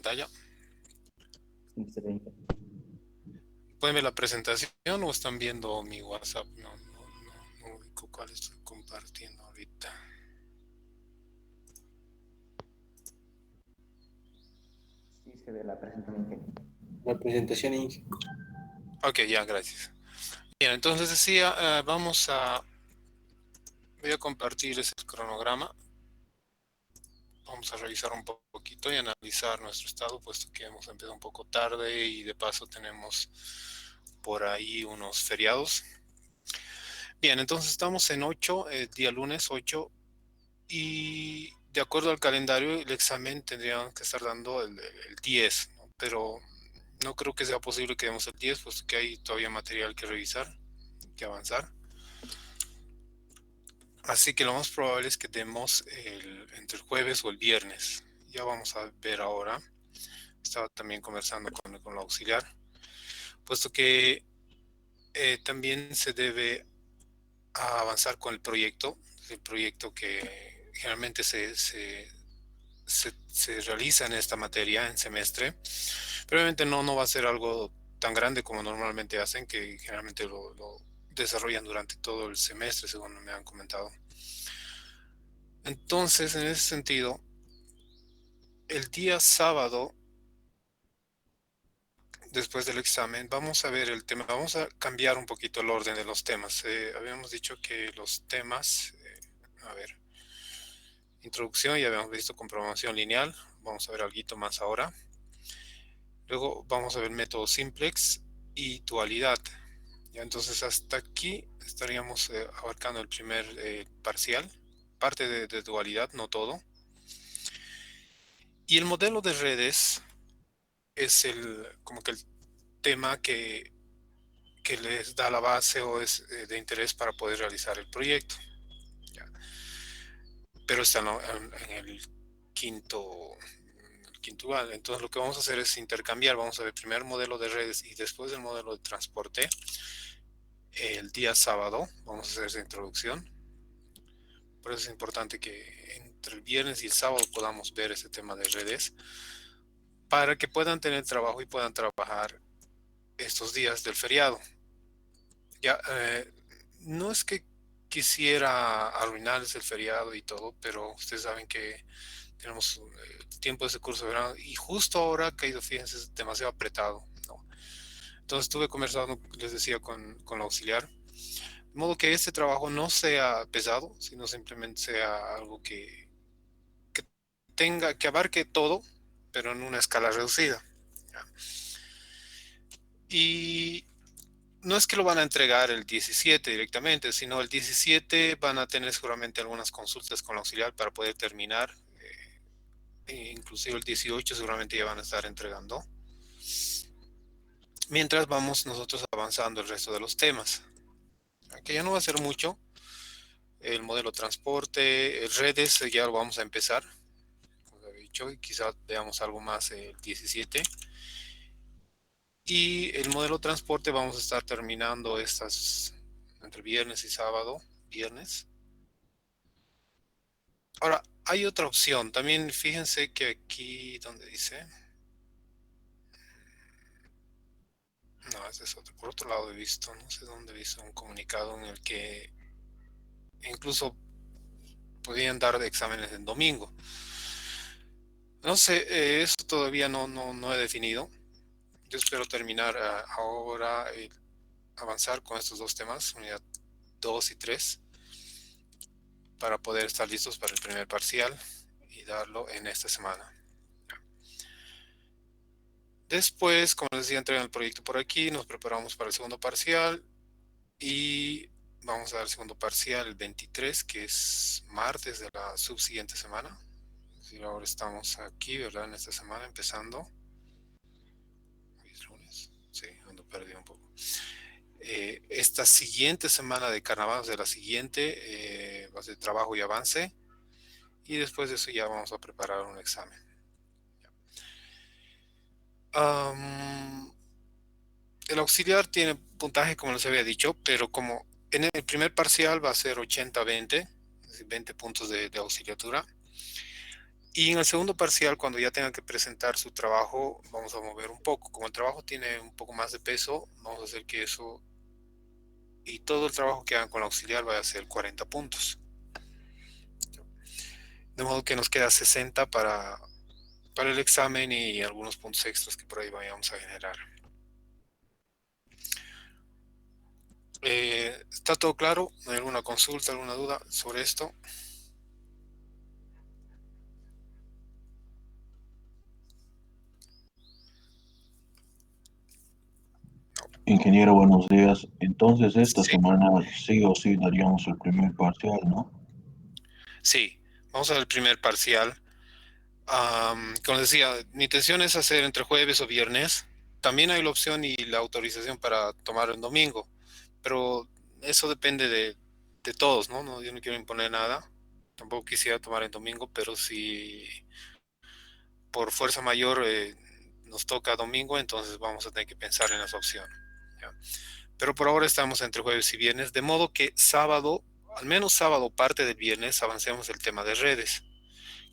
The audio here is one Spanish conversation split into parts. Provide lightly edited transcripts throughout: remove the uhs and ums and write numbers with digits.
pantalla. Sí, se ve. ¿Pueden ver la presentación o están viendo mi WhatsApp? No ubico cuál estoy compartiendo ahorita. Sí, se ve la presentación. La presentación Inge. Ok, ya, gracias. Bien, entonces decía, voy a compartir ese cronograma. Vamos a revisar un poquito y analizar nuestro estado, puesto que hemos empezado un poco tarde y de paso tenemos por ahí unos feriados. Bien, entonces estamos en 8, día lunes 8, y de acuerdo al calendario el examen tendrían que estar dando el 10, ¿no? Pero no creo que sea posible que demos el 10, puesto que hay todavía material que revisar, que avanzar. Así que lo más probable es que demos entre el jueves o el viernes. Ya vamos a ver ahora. Estaba también conversando con la auxiliar, puesto que también se debe avanzar con el proyecto que generalmente se realiza en esta materia en semestre. Pero obviamente no va a ser algo tan grande como normalmente hacen, que generalmente lo desarrollan durante todo el semestre, según me han comentado. Entonces, en ese sentido, el día sábado, después del examen, vamos a ver el tema, vamos a cambiar un poquito el orden de los temas. Habíamos dicho que los temas, a ver, introducción, ya habíamos visto comprobación lineal, vamos a ver algo más ahora. Luego vamos a ver método simplex y dualidad. Ya, entonces hasta aquí estaríamos abarcando el primer parcial, parte de dualidad, no todo. Y el modelo de redes es como que el tema que les da la base o es de interés para poder realizar el proyecto. ¿Ya? Pero está en el quinto igual. Entonces lo que vamos a hacer es intercambiar. Vamos a ver primero el modelo de redes y después el modelo de transporte. El día sábado vamos a hacer esa introducción. Por eso es importante que entre el viernes y el sábado podamos ver ese tema de redes, para que puedan tener trabajo y puedan trabajar estos días del feriado. Ya, no es que quisiera arruinarles el feriado y todo, pero ustedes saben que tenemos tiempo de ese curso de verano y justo ahora ha caído, fíjense, es demasiado apretado, ¿no? Entonces estuve conversando, les decía, con la auxiliar, de modo que este trabajo no sea pesado, sino simplemente sea algo que que abarque todo, pero en una escala reducida. ¿Ya? Y no es que lo van a entregar el 17 directamente, sino el 17 van a tener seguramente algunas consultas con la auxiliar para poder terminar. Inclusive el 18 seguramente ya van a estar entregando. Mientras vamos nosotros avanzando el resto de los temas. Que ya no va a ser mucho. El modelo transporte, redes, ya lo vamos a empezar. Como he dicho, y quizás veamos algo más el 17. Y el modelo transporte vamos a estar terminando estas entre viernes y sábado. Viernes. Ahora, hay otra opción. También fíjense que aquí, donde dice... No, ese es otro. Por otro lado he visto, no sé dónde he visto un comunicado en el que incluso podían dar exámenes en domingo. No sé, eso todavía no he definido. Yo espero terminar ahora, avanzar con estos dos temas, unidad 2 y 3, para poder estar listos para el primer parcial y darlo en esta semana. Después, como les decía, entregan el proyecto por aquí, nos preparamos para el segundo parcial y vamos a dar el segundo parcial el 23, que es martes de la subsiguiente semana. Es decir, ahora estamos aquí, ¿verdad? En esta semana empezando. Hoy es lunes. Sí, ando perdido un poco. Esta siguiente semana de carnaval, de la siguiente, va a ser trabajo y avance. Y después de eso ya vamos a preparar un examen. El auxiliar tiene puntaje, como les había dicho, pero como en el primer parcial va a ser 80-20, es decir, 20 puntos de auxiliatura. Y en el segundo parcial, cuando ya tengan que presentar su trabajo, vamos a mover un poco. Como el trabajo tiene un poco más de peso, vamos a hacer que eso y todo el trabajo que hagan con la auxiliar vaya a ser 40 puntos. De modo que nos queda 60 para el examen y algunos puntos extras que por ahí vayamos a generar. ¿Está todo claro? ¿Hay alguna consulta, alguna duda sobre esto? Ingeniero, buenos días. Entonces, esta Sí, semana sí o sí daríamos el primer parcial, ¿no? sí. Vamos a ver el primer parcial. Como decía, mi intención es hacer entre jueves o viernes. También hay la opción y la autorización para tomar el domingo, pero eso depende de todos, ¿no? Yo no quiero imponer nada. Tampoco quisiera tomar el domingo, pero si por fuerza mayor nos toca domingo, entonces vamos a tener que pensar en esa opción. ¿Ya? Pero por ahora estamos entre jueves y viernes, de modo que sábado, al menos sábado, parte del viernes, avancemos el tema de redes,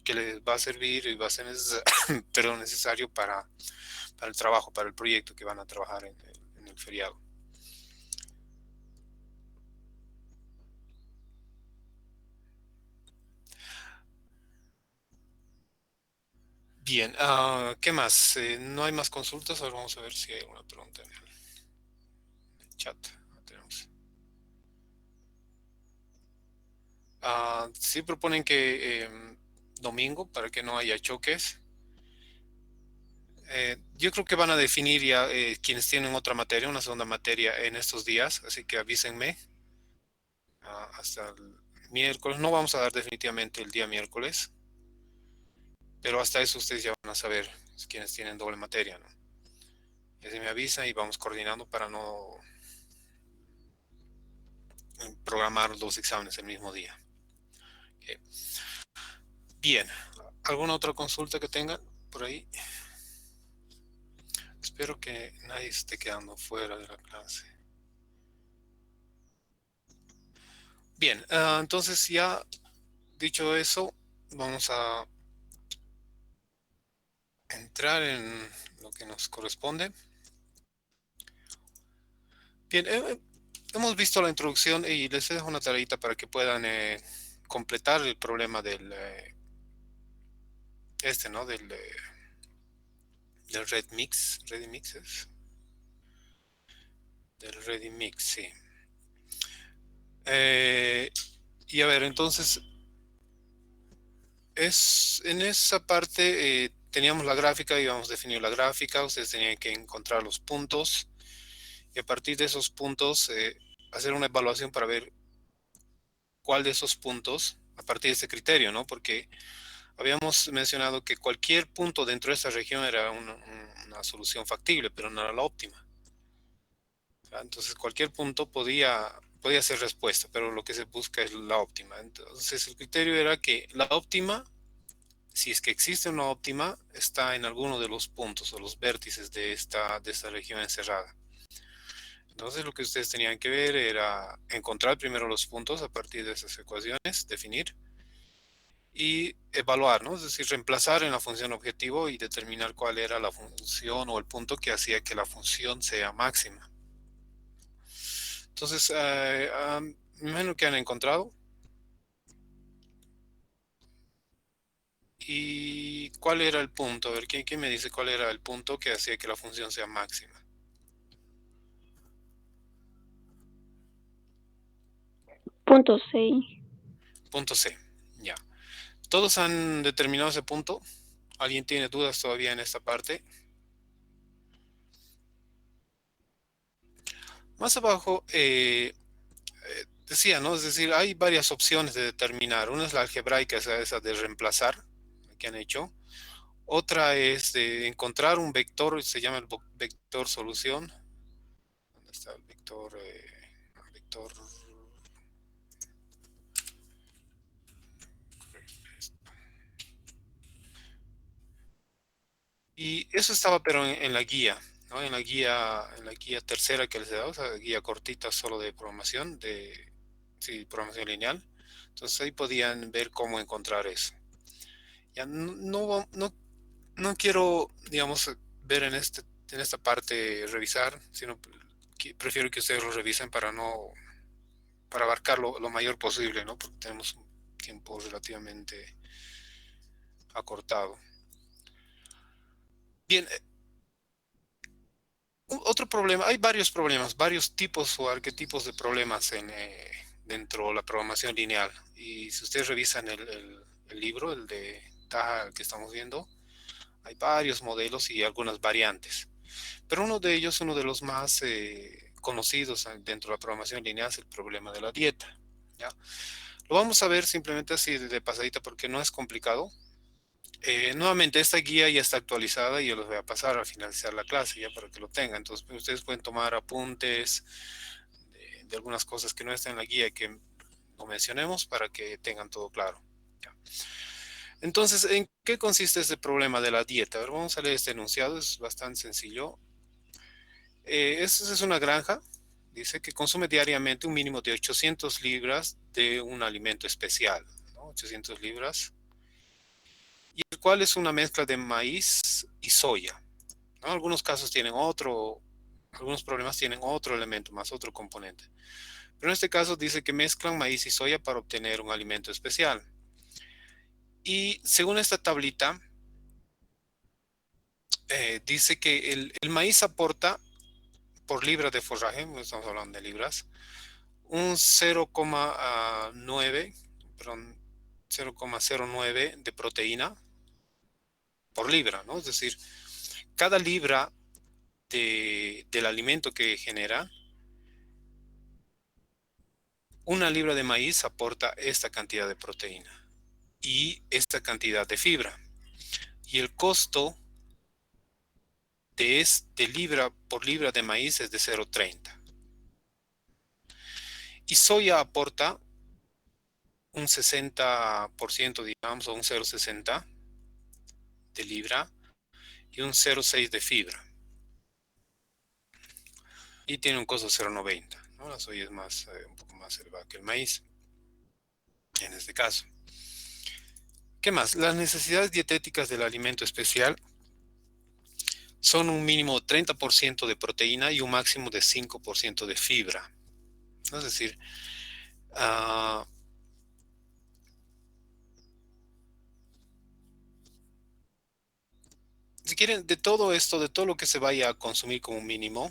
que les va a servir y va a ser necesario para el trabajo, para el proyecto que van a trabajar en el feriado. Bien, ¿qué más? ¿No hay más consultas? Ahora vamos a ver si hay alguna pregunta en el chat. Tenemos. Sí proponen que domingo, para que no haya choques. Yo creo que van a definir ya quienes tienen otra materia, una segunda materia en estos días, así que avísenme hasta el miércoles. No vamos a dar definitivamente el día miércoles, pero hasta eso ustedes ya van a saber quienes tienen doble materia, ¿no? Y así me avisan y vamos coordinando para no programar los exámenes el mismo día. Okay. Bien, ¿alguna otra consulta que tengan por ahí? Espero que nadie esté quedando fuera de la clase. Bien, entonces ya dicho eso, vamos a entrar en lo que nos corresponde. Bien, hemos visto la introducción y les dejo una tareita para que puedan completar el problema del ¿no? Del Ready Mix, del Ready Mix, sí. Y a ver, entonces, en esa parte teníamos la gráfica, íbamos a definir la gráfica, ustedes tenían que encontrar los puntos y a partir de esos puntos hacer una evaluación para ver cuál de esos puntos, a partir de ese criterio, ¿no? Porque habíamos mencionado que cualquier punto dentro de esa región era una solución factible, pero no era la óptima. Entonces cualquier punto podía ser respuesta, pero lo que se busca es la óptima. Entonces el criterio era que la óptima, si es que existe una óptima, está en alguno de los puntos o los vértices de esta región encerrada. Entonces lo que ustedes tenían que ver era encontrar primero los puntos a partir de esas ecuaciones, definir y evaluar, ¿no? Es decir, reemplazar en la función objetivo y determinar cuál era la función o el punto que hacía que la función sea máxima. Entonces, me imagino que han encontrado. ¿Y cuál era el punto? A ver, ¿quién me dice cuál era el punto que hacía que la función sea máxima? Punto 6. Punto C, ya. ¿Todos han determinado ese punto? ¿Alguien tiene dudas todavía en esta parte? Más abajo decía, ¿no? Es decir, hay varias opciones de determinar. Una es la algebraica, esa de reemplazar, que han hecho. Otra es de encontrar un vector, se llama el vector solución. ¿Dónde está el vector? Vector. Y eso estaba, pero en la guía, ¿no? En la guía tercera que les he dado, o sea, guía cortita solo de programación, sí, programación lineal. Entonces ahí podían ver cómo encontrar eso. Ya no quiero, digamos, ver en esta parte revisar, sino que prefiero que ustedes lo revisen para abarcar lo mayor posible, ¿no? Porque tenemos un tiempo relativamente acortado. Bien, otro problema, hay varios problemas, varios tipos o arquetipos de problemas dentro de la programación lineal. Y si ustedes revisan el libro, el de Taha que estamos viendo, hay varios modelos y algunas variantes. Pero uno de ellos, uno de los más conocidos dentro de la programación lineal es el problema de la dieta. ¿Ya? Lo vamos a ver simplemente así de pasadita porque no es complicado. Nuevamente, esta guía ya está actualizada y yo los voy a pasar al finalizar la clase ya para que lo tengan. Entonces, ustedes pueden tomar apuntes de algunas cosas que no están en la guía que no mencionemos para que tengan todo claro. ¿Ya? Entonces, ¿en qué consiste este problema de la dieta? A ver, vamos a leer este enunciado, es bastante sencillo. Esta es una granja, dice que consume diariamente un mínimo de 800 libras de un alimento especial, ¿no? 800 libras, y el cual es una mezcla de maíz y soya, ¿no? Algunos casos tienen algunos problemas tienen otro elemento más, otro componente. Pero en este caso dice que mezclan maíz y soya para obtener un alimento especial. Y según esta tablita, dice que el maíz aporta por libra de forraje, estamos hablando de libras, un 0,9, perdón, 0,09 de proteína por libra, ¿no? Es decir, cada libra del alimento que genera, una libra de maíz aporta esta cantidad de proteína y esta cantidad de fibra. Y el costo de libra por libra de maíz es de 0,30. Y soya aporta un 60%, digamos, o un 0,60 de libra y un 0,6 de fibra. Y tiene un costo de 0,90, ¿no? La soya es un poco más elevada que el maíz, en este caso. ¿Qué más? Las necesidades dietéticas del alimento especial son un mínimo de 30% de proteína y un máximo de 5% de fibra. ¿No? Es decir, si quieren, de todo esto, de todo lo que se vaya a consumir como mínimo,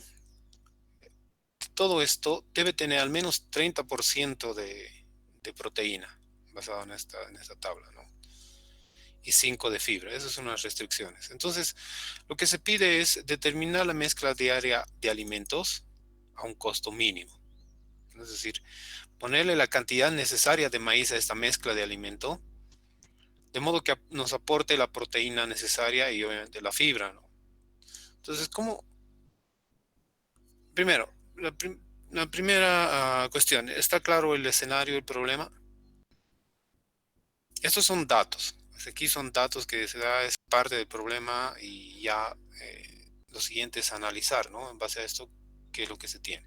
todo esto debe tener al menos 30% de proteína, basado en esta tabla, ¿no? Y 5 de fibra. Esas son las restricciones. Entonces, lo que se pide es determinar la mezcla diaria de alimentos a un costo mínimo. Es decir, ponerle la cantidad necesaria de maíz a esta mezcla de alimento, de modo que nos aporte la proteína necesaria y obviamente la fibra, ¿no? Entonces, ¿cómo? Primero, la primera cuestión, ¿está claro el escenario, el problema? Estos son datos. Aquí son datos que se da, es parte del problema y ya lo siguiente es analizar, ¿no? En base a esto, qué es lo que se tiene.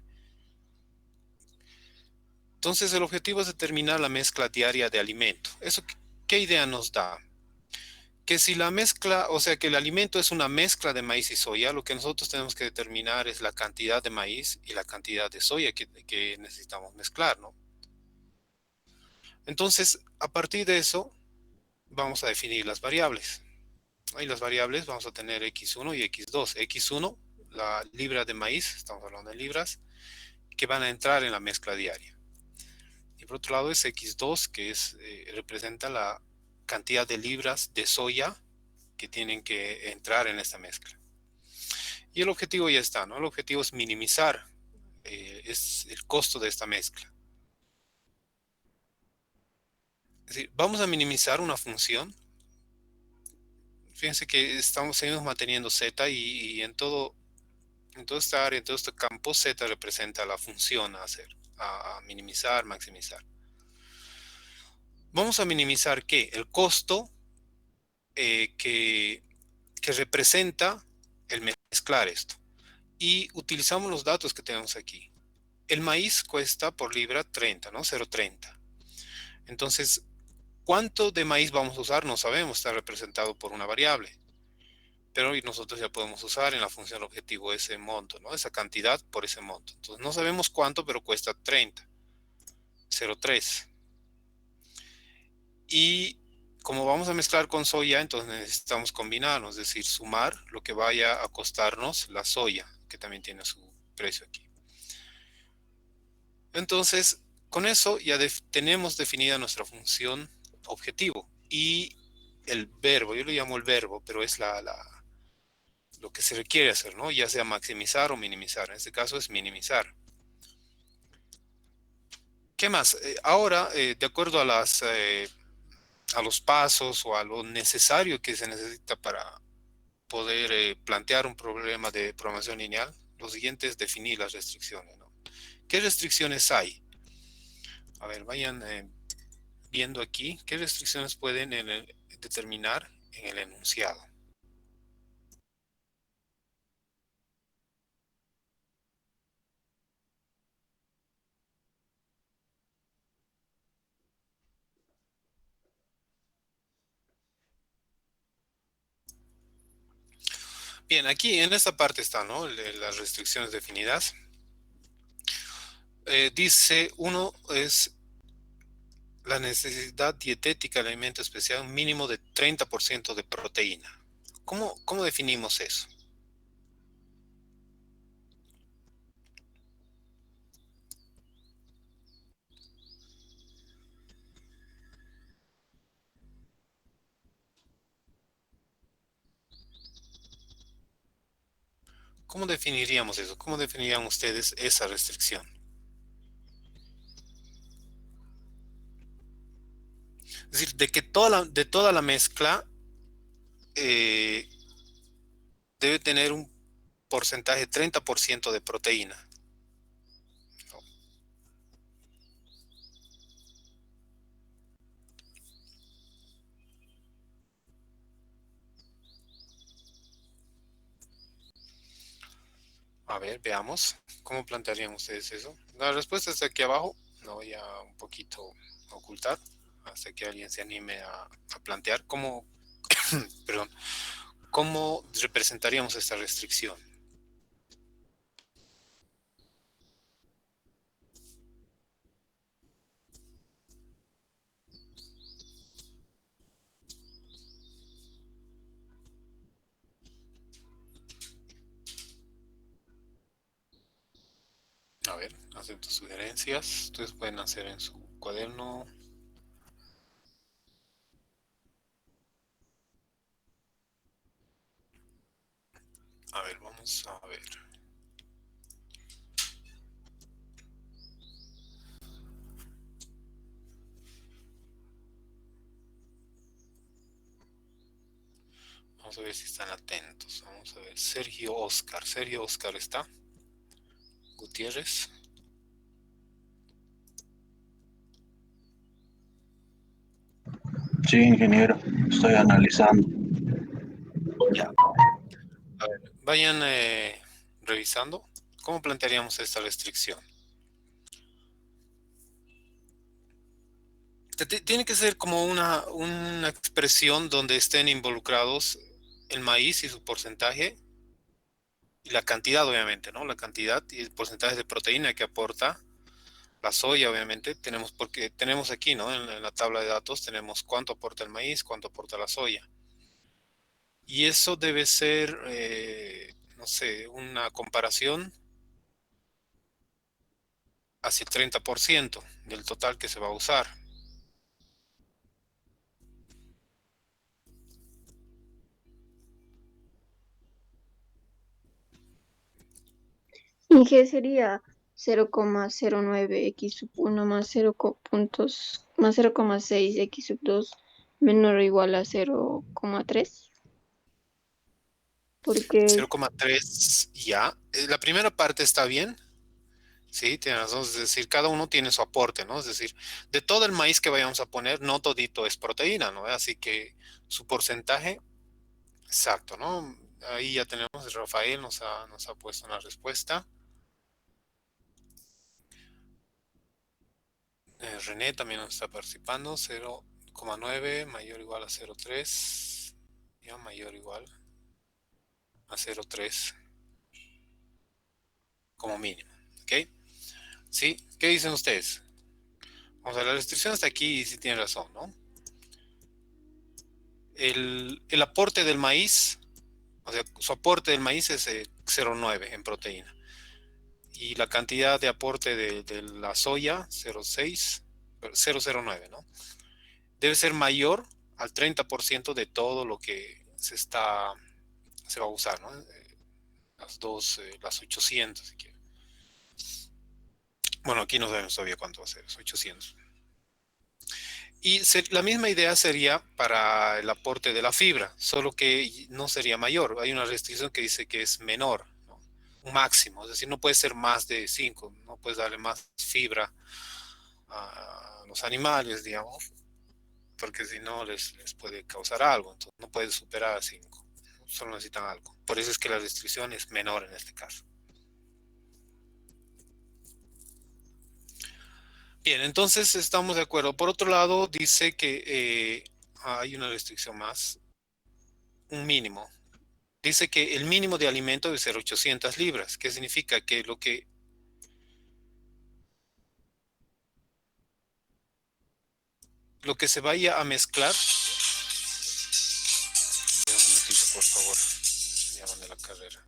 Entonces, el objetivo es determinar la mezcla diaria de alimento. ¿Eso qué idea nos da? Que si la mezcla, o sea, que el alimento es una mezcla de maíz y soya, lo que nosotros tenemos que determinar es la cantidad de maíz y la cantidad de soya que necesitamos mezclar, ¿no? Entonces, a partir de eso, vamos a definir las variables. Y las variables vamos a tener x1 y x2. x1, la libra de maíz, estamos hablando de libras, que van a entrar en la mezcla diaria. Y por otro lado es x2, que representa la cantidad de libras de soya que tienen que entrar en esta mezcla. Y el objetivo ya está, ¿no? El objetivo es minimizar es el costo de esta mezcla. Es decir, vamos a minimizar una función. Fíjense que seguimos manteniendo z y en toda esta área, en todo este campo, z representa la función a minimizar, maximizar. Vamos a minimizar ¿qué? El costo que representa el mezclar esto. Y utilizamos los datos que tenemos aquí. El maíz cuesta por libra 30, ¿no? 0,30. Entonces, ¿Cuánto de maíz vamos a usar? No sabemos, está representado por una variable. Pero nosotros ya podemos usar en la función objetivo ese monto, ¿no? Esa cantidad por ese monto. Entonces no sabemos cuánto, pero cuesta 30, 0,3. Y como vamos a mezclar con soya, entonces necesitamos combinarnos, es decir, sumar lo que vaya a costarnos la soya, que también tiene su precio aquí. Entonces, con eso ya tenemos definida nuestra función objetivo. Y el verbo, yo lo llamo el verbo, pero es lo que se requiere hacer, ¿no? Ya sea maximizar o minimizar. En este caso es minimizar. ¿Qué más? Ahora, de acuerdo a los pasos o a lo necesario que se necesita para poder plantear un problema de programación lineal, lo siguiente es definir las restricciones, ¿no? ¿Qué restricciones hay? A ver, vayan viendo aquí qué restricciones pueden determinar en el enunciado. Bien, aquí en esta parte está, ¿no? Las restricciones definidas. Dice, uno es la necesidad dietética del alimento especial, un mínimo de 30% de proteína. ¿Cómo definimos eso? ¿Cómo definiríamos eso? ¿Cómo definirían ustedes esa restricción? Es decir, de toda la mezcla eh, debe tener un porcentaje de 30% de proteína. A ver, veamos. ¿Cómo plantearían ustedes eso? La respuesta está aquí abajo. Lo voy a un poquito ocultar hasta que alguien se anime a plantear perdón, cómo representaríamos esta restricción. A ver, acepto sugerencias. Ustedes pueden hacer en su cuaderno. A ver, vamos a ver. Vamos a ver si están atentos. Vamos a ver. Sergio Oscar. Sergio Oscar está. Gutiérrez. Sí, ingeniero, estoy analizando. Ya. A ver, vayan revisando. ¿Cómo plantearíamos esta restricción? Tiene que ser como una expresión donde estén involucrados el maíz y su porcentaje y la cantidad, obviamente, ¿no? La cantidad y el porcentaje de proteína que aporta la soya, obviamente. Porque tenemos aquí, ¿no? En la tabla de datos tenemos cuánto aporta el maíz, cuánto aporta la soya. Y eso debe ser, no sé, una comparación hacia el 30% del total que se va a usar. ¿Y qué sería 0,09x1 más 0,6x2 menor o igual a 0,3? Porque 0,3 ya. La primera parte está bien. Sí, tienes razón. Es decir, cada uno tiene su aporte, ¿no? Es decir, de todo el maíz que vayamos a poner, no todito es proteína, ¿no? Así que su porcentaje, exacto, ¿no? Ahí ya tenemos, Rafael nos ha puesto una respuesta. René también nos está participando, 0,9 mayor o igual a 0,3, ya mayor o igual a 0,3 como mínimo, ¿ok? ¿Sí? ¿Qué dicen ustedes? Vamos a ver, la restricción hasta aquí sí tiene razón, ¿no? El aporte del maíz, o sea, su aporte del maíz es 0,9 en proteína. Y la cantidad de aporte de la soya, 0,6, 0,09, ¿no? Debe ser mayor al 30% de todo lo que se va a usar, ¿no? Las 800, si quiere. Bueno, aquí no sabemos todavía cuánto va a ser, es 800. Y la misma idea sería para el aporte de la fibra, solo que no sería mayor. Hay una restricción que dice que es menor, ¿no? Un máximo, es decir, no puede ser más de 5, no puedes darle más fibra a los animales, digamos, porque si no les puede causar algo, entonces no puedes superar a 5, solo necesitan algo. Por eso es que la restricción es menor en este caso. Bien, entonces estamos de acuerdo. Por otro lado, dice que hay una restricción más, un mínimo. Dice que el mínimo de alimento debe ser 800 libras. ¿Qué significa? Que lo que se vaya a mezclar. Un momentito, por favor. Me llaman de la carrera.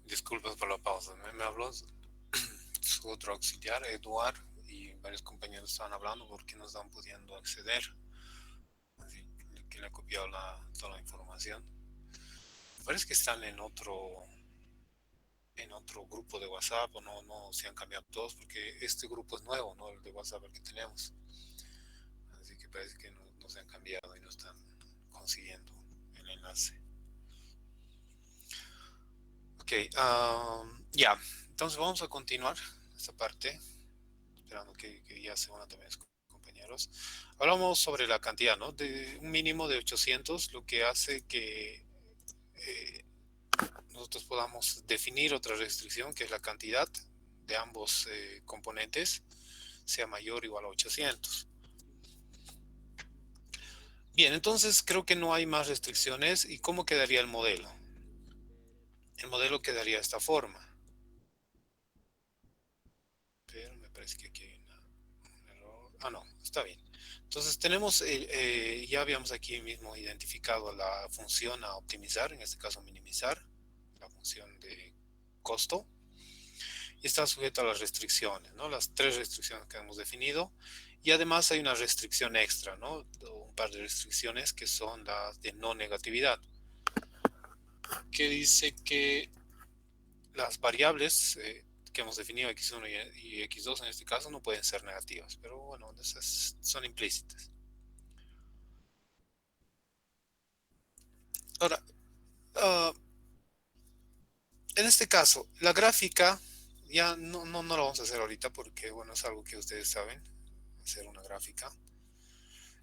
Disculpas por la pausa. Me habló su otro auxiliar, Eduard, y varios compañeros estaban hablando porque no estaban pudiendo acceder. Así que le he copiado toda la información. Parece que están en otro grupo de WhatsApp, o no se han cambiado todos, porque este grupo es nuevo, ¿no? El de WhatsApp el que tenemos. Así que parece que no se han cambiado y no están consiguiendo el enlace. Ok, ya. Entonces vamos a continuar esta parte, esperando que ya se unan también los compañeros. Hablamos sobre la cantidad, ¿no? De un mínimo de 800, lo que hace que nosotros podamos definir otra restricción, que es la cantidad de ambos componentes, sea mayor o igual a 800. Bien, entonces creo que no hay más restricciones. ¿Y cómo quedaría el modelo? El modelo quedaría de esta forma. Pero me parece que aquí hay un error. Ah, no, está bien. Entonces tenemos, ya habíamos aquí mismo identificado la función a optimizar, en este caso minimizar, la función de costo. Y está sujeto a las restricciones, ¿no? Las 3 restricciones que hemos definido. Y además hay una restricción extra, ¿no? Un par de restricciones que son las de no negatividad, que dice que las variables que hemos definido, x1 y x2 en este caso, no pueden ser negativas, pero bueno, esas son implícitas. Ahora, en este caso, la gráfica, ya no lo vamos a hacer ahorita porque, bueno, es algo que ustedes saben, hacer una gráfica.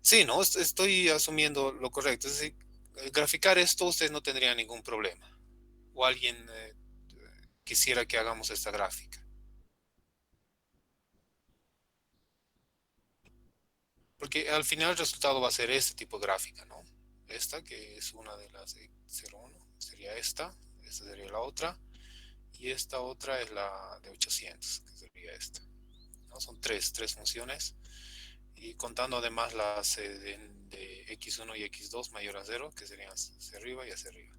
Sí, no, estoy asumiendo lo correcto. Es decir, graficar esto ustedes no tendrían ningún problema. O alguien quisiera que hagamos esta gráfica. Porque al final el resultado va a ser este tipo de gráfica, ¿no? Esta, que es una de las de 0,1, sería esta sería la otra, y esta otra es la de 800, que sería esta, ¿no? Son tres funciones, y contando además las de x1 y x2 mayor a 0, que serían hacia arriba y hacia arriba.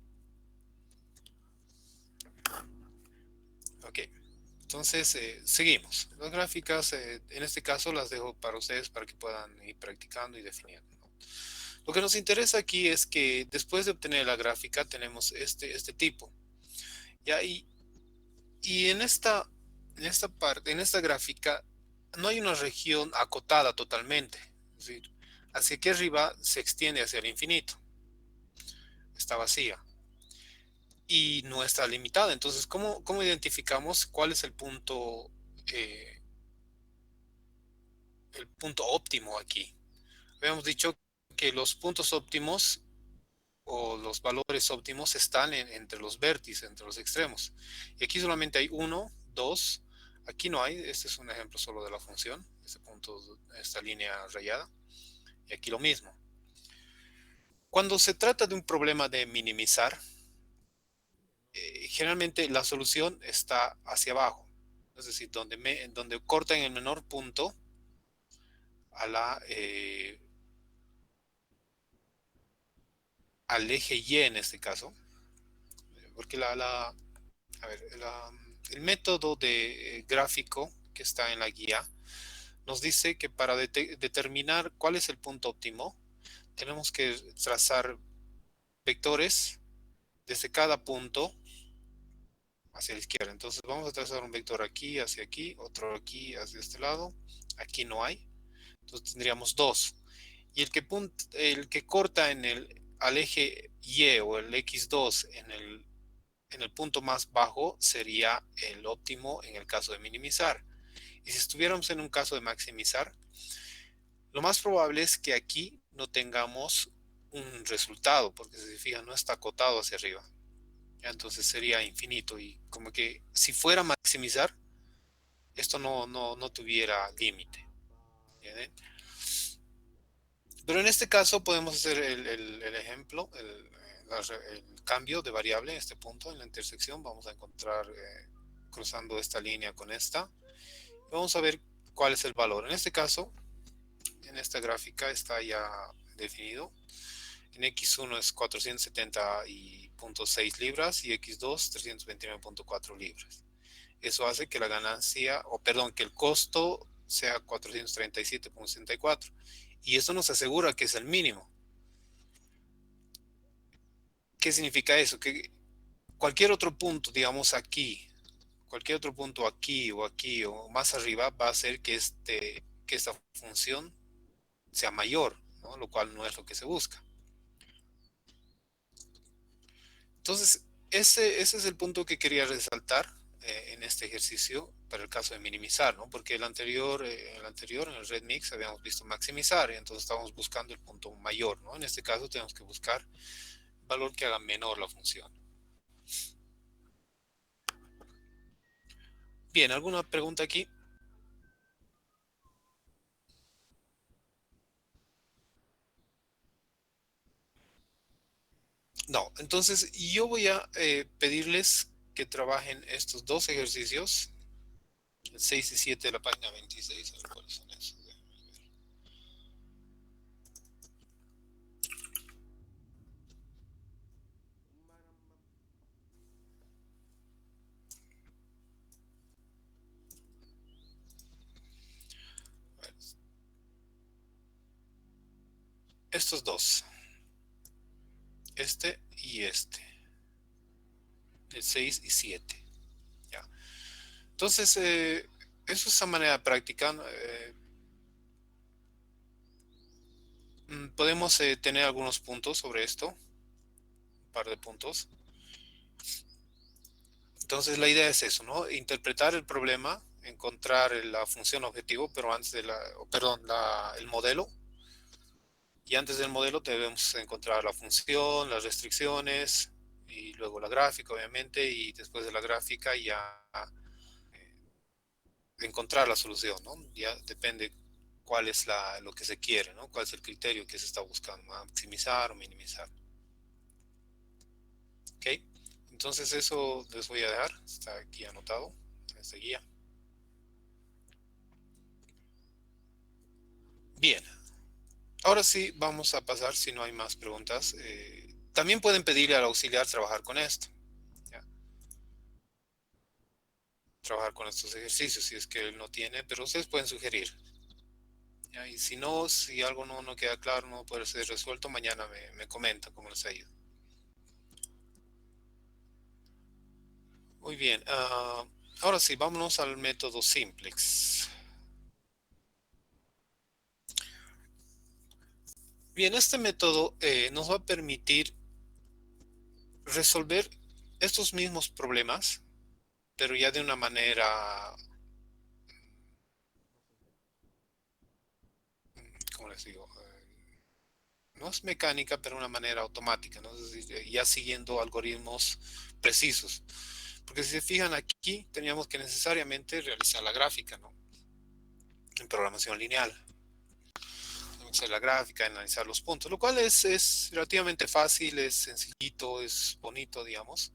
Ok, entonces seguimos. Las gráficas, en este caso las dejo para ustedes para que puedan ir practicando y definiendo, ¿no? Lo que nos interesa aquí es que después de obtener la gráfica tenemos este tipo. ¿Ya? Y en esta parte, en esta gráfica, no hay una región acotada totalmente. Es decir, hacia aquí arriba se extiende hacia el infinito. Está vacía. Y no está limitada. Entonces, ¿cómo identificamos cuál es el punto óptimo aquí? Habíamos dicho que los puntos óptimos o los valores óptimos están entre los vértices, entre los extremos. Y aquí solamente hay 1, 2, aquí no hay, este es un ejemplo solo de la función, este punto, esta línea rayada, y aquí lo mismo. Cuando se trata de un problema de minimizar, generalmente la solución está hacia abajo, es decir, donde corta en el menor punto al eje Y en este caso, porque a ver, el método de gráfico que está en la guía nos dice que para determinar cuál es el punto óptimo, tenemos que trazar vectores desde cada punto hacia la izquierda. Entonces vamos a trazar un vector aquí hacia aquí, otro aquí hacia este lado. Aquí no hay. Entonces tendríamos 2. Y el que corta al eje Y o el X2 en el punto más bajo sería el óptimo en el caso de minimizar. Y si estuviéramos en un caso de maximizar, lo más probable es que aquí no tengamos un resultado, porque si se fijan no está acotado hacia arriba. Entonces sería infinito y como que si fuera a maximizar, esto no tuviera límite. Pero en este caso podemos hacer el ejemplo, el cambio de variable en este punto, en la intersección. Vamos a encontrar cruzando esta línea con esta. Vamos a ver cuál es el valor. En este caso, en esta gráfica está ya definido. En X1 es 470.6 libras y X2 329.4 libras. Eso hace que la ganancia, que el costo sea 437.64. Y eso nos asegura que es el mínimo. ¿Qué significa eso? Que cualquier otro punto, digamos aquí, cualquier otro punto aquí o más arriba va a hacer que esta función sea mayor, ¿no? Lo cual no es lo que se busca. Entonces, ese es el punto que quería resaltar en este ejercicio para el caso de minimizar, ¿no? Porque en el anterior, en el red mix, habíamos visto maximizar, y entonces estábamos buscando el punto mayor, ¿no? En este caso tenemos que buscar valor que haga menor la función. Bien, ¿alguna pregunta aquí? No, entonces yo voy a pedirles que trabajen estos dos ejercicios, el 6 y 7 de la página 26. A ver cuáles son esos. Estos dos, este y este, el 6 y 7. ¿Ya? Entonces, eso es a manera práctica. Podemos tener algunos puntos sobre esto, un par de puntos. Entonces, la idea es eso, ¿no? Interpretar el problema, encontrar la función objetivo, pero antes de perdón, el modelo. Y antes del modelo debemos encontrar la función, las restricciones y luego la gráfica, obviamente, y después de la gráfica ya eh, encontrar la solución, ¿no? Ya depende cuál es lo que se quiere, ¿no? Cuál es el criterio que se está buscando, maximizar o minimizar. ¿Ok? Entonces eso les voy a dejar, está aquí anotado en esta guía. Bien, ahora sí vamos a pasar, si no hay más preguntas. También pueden pedirle al auxiliar trabajar con esto. ¿Ya? Trabajar con estos ejercicios si es que él no tiene, pero ustedes pueden sugerir. ¿Ya? Y si no, si algo no queda claro, no puede ser resuelto, mañana me comenta cómo les ha ido. Muy bien, ahora sí, vámonos al método simplex. Bien, este método nos va a permitir resolver estos mismos problemas, pero ya de una manera, ¿cómo les digo? No es mecánica, pero de una manera automática, ¿no? Es decir, ya siguiendo algoritmos precisos. Porque si se fijan aquí, teníamos que necesariamente realizar la gráfica, ¿no? En programación lineal. Hacer la gráfica, analizar los puntos, lo cual es relativamente fácil, es sencillito, es bonito, digamos.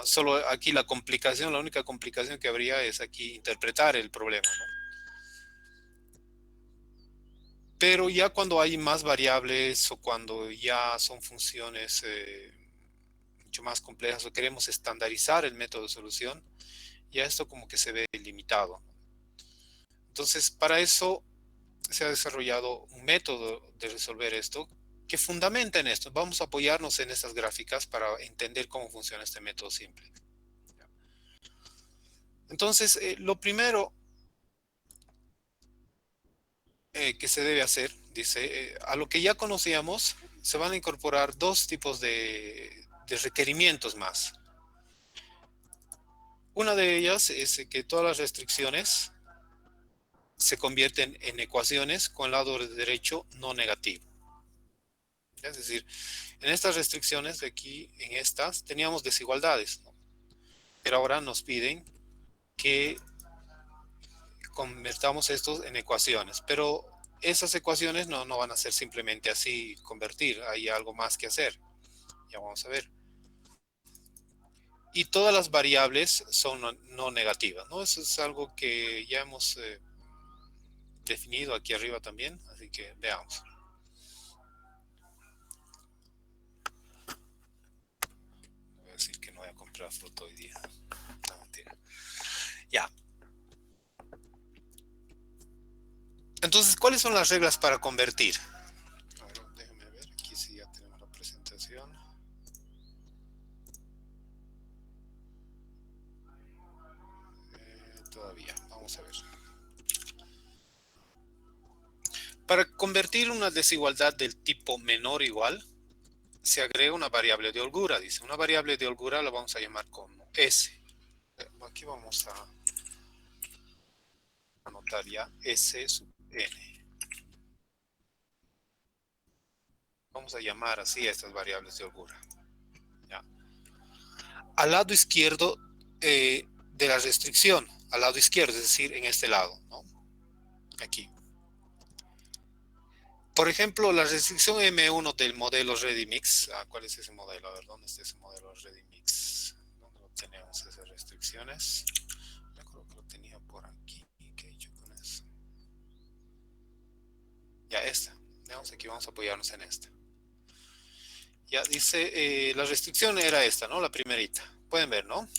Solo aquí la complicación, la única complicación que habría es aquí interpretar el problema, ¿no? Pero ya cuando hay más variables o cuando ya son funciones mucho más complejas o queremos estandarizar el método de solución, ya esto como que se ve limitado. Entonces, para eso se ha desarrollado un método de resolver esto que fundamenta en esto. Vamos a apoyarnos en estas gráficas para entender cómo funciona este método simple. Entonces, lo primero que se debe hacer, dice, a lo que ya conocíamos, se van a incorporar dos tipos de requerimientos más. Una de ellas es que todas las restricciones se convierten en ecuaciones con lado derecho no negativo. Es decir, en estas restricciones de aquí, en estas, teníamos desigualdades, ¿no? Pero ahora nos piden que convertamos estos en ecuaciones. Pero esas ecuaciones no van a ser simplemente así convertir, hay algo más que hacer. Ya vamos a ver. Y todas las variables son no negativas, ¿no? Eso es algo que ya hemos definido aquí arriba también, así que veamos. Voy a decir que no voy a comprar fruta hoy día. No, mentira. Ya. Entonces, ¿cuáles son las reglas para convertir? A ver, déjenme ver, aquí sí ya tenemos la presentación. Todavía, vamos a ver. Para convertir una desigualdad del tipo menor o igual, se agrega una variable de holgura, dice. Una variable de holgura la vamos a llamar como S. Aquí vamos a anotar ya S sub n. Vamos a llamar así a estas variables de holgura. ¿Ya? Al lado izquierdo de la restricción al lado izquierdo, es decir, en este lado, ¿no? Aquí. Por ejemplo, la restricción M1 del modelo ReadyMix. ¿Cuál es ese modelo? A ver, ¿dónde está ese modelo ReadyMix? ¿Dónde lo tenemos esas restricciones? Me acuerdo que lo tenía por aquí. ¿Qué he hecho con eso? Ya, esta. Veamos aquí, vamos a apoyarnos en esta. Ya, dice, la restricción era esta, ¿no? La primerita. Pueden ver, ¿no?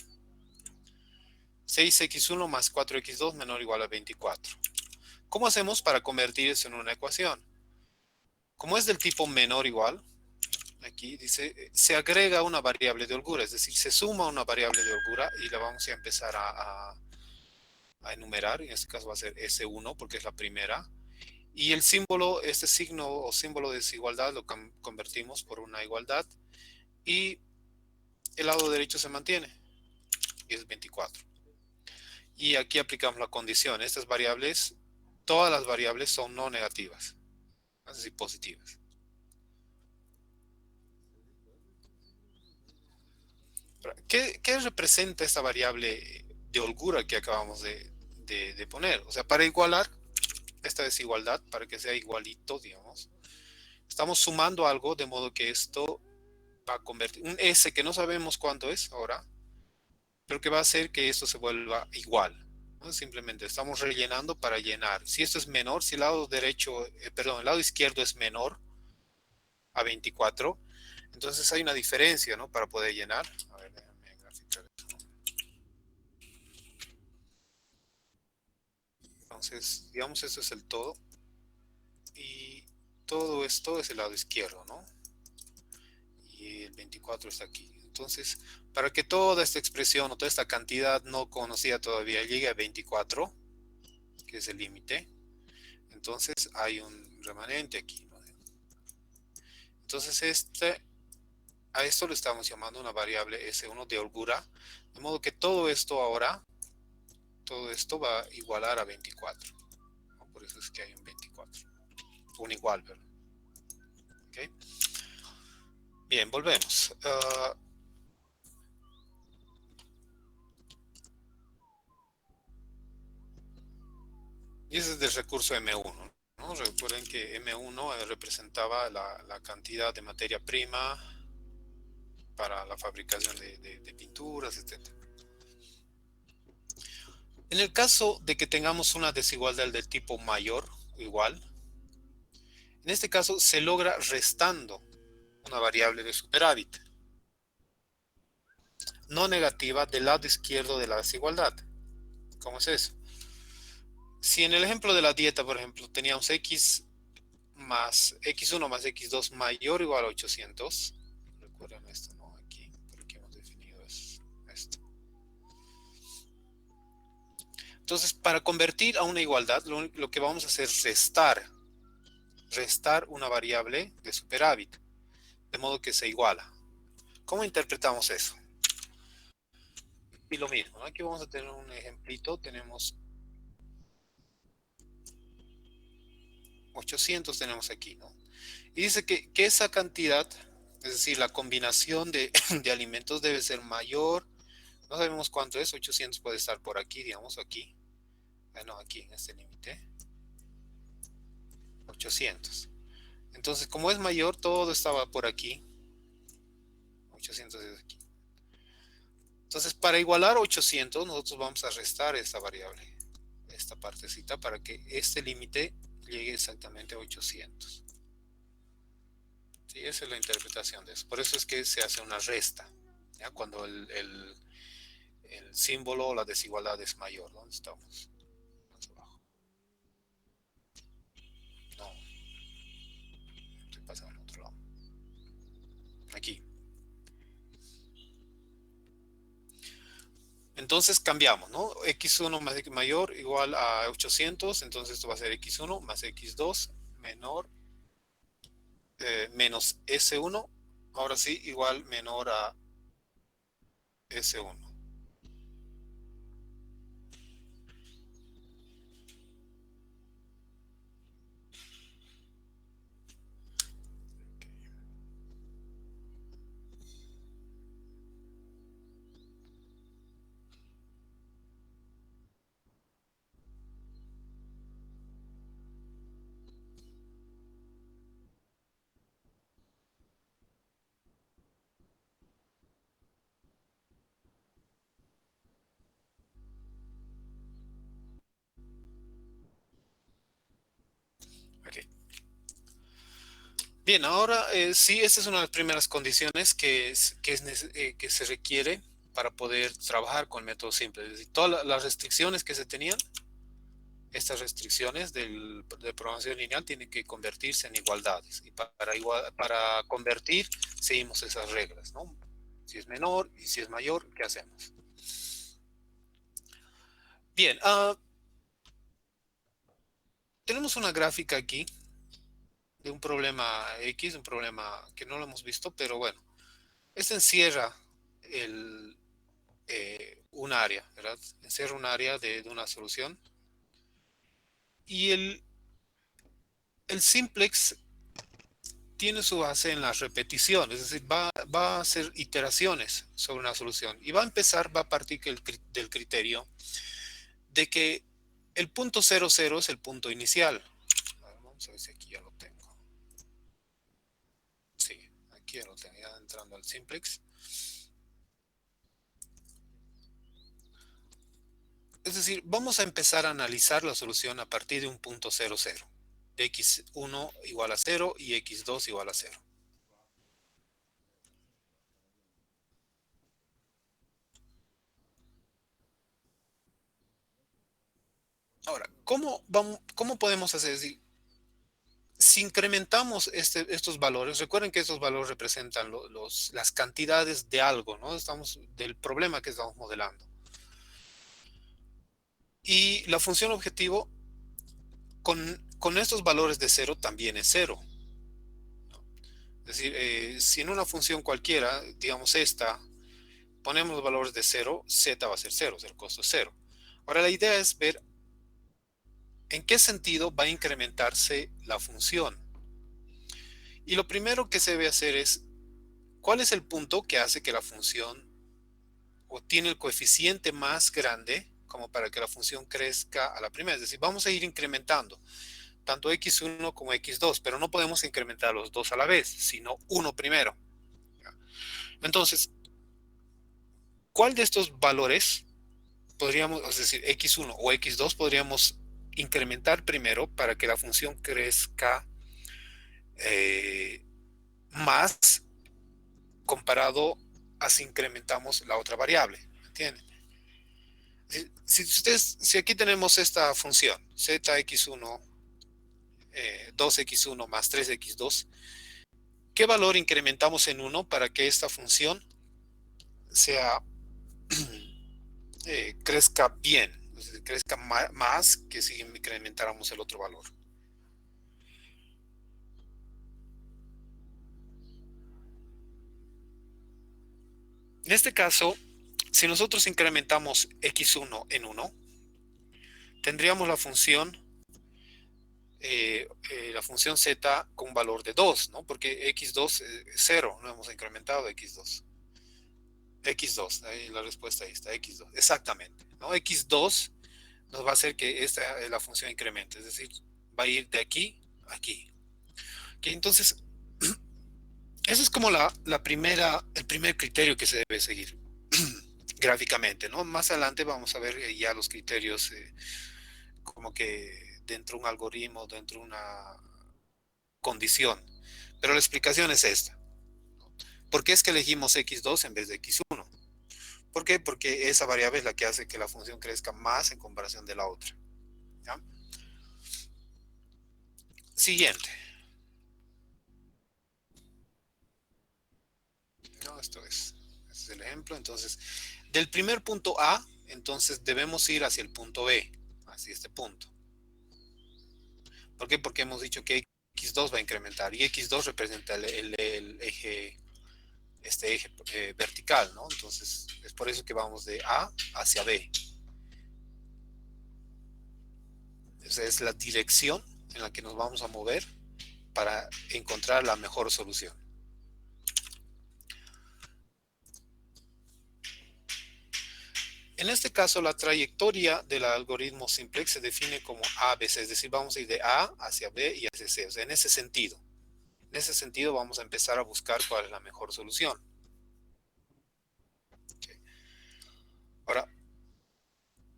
6x1 más 4x2 menor o igual a 24. ¿Cómo hacemos para convertir eso en una ecuación? Como es del tipo menor o igual, aquí dice, se agrega una variable de holgura, es decir, se suma una variable de holgura y la vamos a empezar a enumerar. En este caso va a ser S1 porque es la primera. Y el símbolo, este signo o símbolo de desigualdad lo convertimos por una igualdad y el lado derecho se mantiene y es 24. Y aquí aplicamos la condición. Estas variables, todas las variables son no negativas, es decir, positivas. ¿Qué representa esta variable de holgura que acabamos de poner? O sea, para igualar esta desigualdad, para que sea igualito, digamos, estamos sumando algo de modo que esto va a convertir un S que no sabemos cuánto es ahora, pero que va a hacer que esto se vuelva igual, ¿no? Simplemente estamos rellenando para llenar. Si esto es menor, si el lado derecho, perdón, el lado izquierdo es menor a 24, entonces hay una diferencia, ¿no? Para poder llenar. A ver, déjame graficar esto. Entonces, digamos, esto es el todo. Y todo esto es el lado izquierdo, ¿no? Y el 24 está aquí. Entonces, para que toda esta expresión o toda esta cantidad no conocida todavía llegue a 24, que es el límite, entonces hay un remanente aquí, ¿no? Entonces, a esto le estamos llamando una variable S1 de holgura, de modo que todo esto ahora, todo esto va a igualar a 24, ¿no? Por eso es que hay un 24, un igual, ¿verdad? ¿Okay? Bien, volvemos. Y ese es del recurso M1, ¿no? Recuerden que M1 representaba la cantidad de materia prima para la fabricación de pinturas, etc. En el caso de que tengamos una desigualdad del tipo mayor o igual, en este caso se logra restando una variable de superávit no negativa del lado izquierdo de la desigualdad. ¿Cómo es eso? Si en el ejemplo de la dieta, por ejemplo, teníamos x más x1 más x2 mayor o igual a 800, recuerden esto, ¿no? Aquí, por aquí hemos definido esto. Entonces, para convertir a una igualdad, lo que vamos a hacer es restar una variable de superávit, de modo que se iguala. ¿Cómo interpretamos eso? Y lo mismo, ¿no? Aquí vamos a tener un ejemplito, tenemos 800 tenemos aquí, ¿no? Y dice que esa cantidad, es decir, la combinación de alimentos debe ser mayor, no sabemos cuánto es, 800 puede estar por aquí, digamos, aquí, bueno, aquí en este límite, 800. Entonces, como es mayor, todo estaba por aquí, 800 es aquí. Entonces, para igualar 800, nosotros vamos a restar esta variable, esta partecita, para que este límite llegue exactamente a 800. Sí, esa es la interpretación de eso. Por eso es que se hace una resta, ¿ya? Cuando el símbolo o la desigualdad es mayor. ¿Dónde estamos? Más abajo. No, estoy pasando al otro lado. Aquí. Entonces cambiamos, ¿no? x1 más x mayor igual a 800, entonces esto va a ser x1 más x2 menor, menos s1, ahora sí, igual menor a s1. Bien, ahora sí, esta es una de las primeras condiciones que se requiere para poder trabajar con el método simple. Es decir, todas las restricciones que se tenían, estas restricciones de programación lineal tienen que convertirse en igualdades. Y para convertir, seguimos esas reglas, ¿no? Si es menor y si es mayor, ¿qué hacemos? Bien, tenemos una gráfica aquí de un problema X, un problema que no lo hemos visto, pero bueno, esto encierra un área, ¿verdad? Encierra un área de una solución. Y el simplex tiene su base en la repetición, es decir, va a hacer iteraciones sobre una solución y va a partir del criterio de que el punto 00 es el punto inicial. A ver, vamos a ver si aquí ya lo tengo. Sí, aquí ya lo tengo, ya entrando al simplex. Es decir, vamos a empezar a analizar la solución a partir de un punto 00, de x1 igual a 0 y x2 igual a 0. Ahora, ¿cómo podemos hacer? Es decir, si incrementamos estos valores, recuerden que estos valores representan las cantidades de algo, ¿no? Del problema que estamos modelando. Y la función objetivo con estos valores de 0 también es 0. Es decir, si en una función cualquiera, digamos esta, ponemos los valores de 0, z va a ser 0, el costo es 0. Ahora la idea es ver en qué sentido va a incrementarse la función. Y lo primero que se debe hacer es, ¿cuál es el punto que hace que la función o tiene el coeficiente más grande como para que la función crezca a la primera? Es decir, vamos a ir incrementando tanto x1 como x2, pero no podemos incrementar los dos a la vez, sino uno primero. Entonces, ¿cuál de estos valores podríamos, es decir, x1 o x2 podríamos incrementar primero para que la función crezca más comparado a si incrementamos la otra variable? ¿Entienden? Si aquí tenemos esta función, zx1, 2x1 más 3x2, ¿qué valor incrementamos en 1 para que esta función sea, crezca bien? Es decir, crezca más que si incrementáramos el otro valor. En este caso, si nosotros incrementamos x1 en 1, tendríamos la función z con un valor de 2, ¿no? Porque x2 es 0, no hemos incrementado x2. x2, ahí la respuesta ahí está, x2, exactamente, ¿no? x2 nos va a hacer que la función incremente, es decir, va a ir de aquí a aquí. ¿Okay? Entonces, eso es como el primer criterio que se debe seguir gráficamente, ¿no? Más adelante vamos a ver ya los criterios como que dentro de un algoritmo, dentro de una condición. Pero la explicación es esta. ¿Por qué es que elegimos x2 en vez de x1? ¿Por qué? Porque esa variable es la que hace que la función crezca más en comparación de la otra. ¿Ya? Siguiente. No, este es el ejemplo. Entonces, del primer punto A, entonces debemos ir hacia el punto B, hacia este punto. ¿Por qué? Porque hemos dicho que x2 va a incrementar y x2 representa el eje, este eje vertical, ¿no? Entonces, es por eso que vamos de A hacia B. Esa es la dirección en la que nos vamos a mover para encontrar la mejor solución. En este caso, la trayectoria del algoritmo simplex se define como ABC, es decir, vamos a ir de A hacia B y hacia C. O sea, en ese sentido vamos a empezar a buscar cuál es la mejor solución. Okay. Ahora,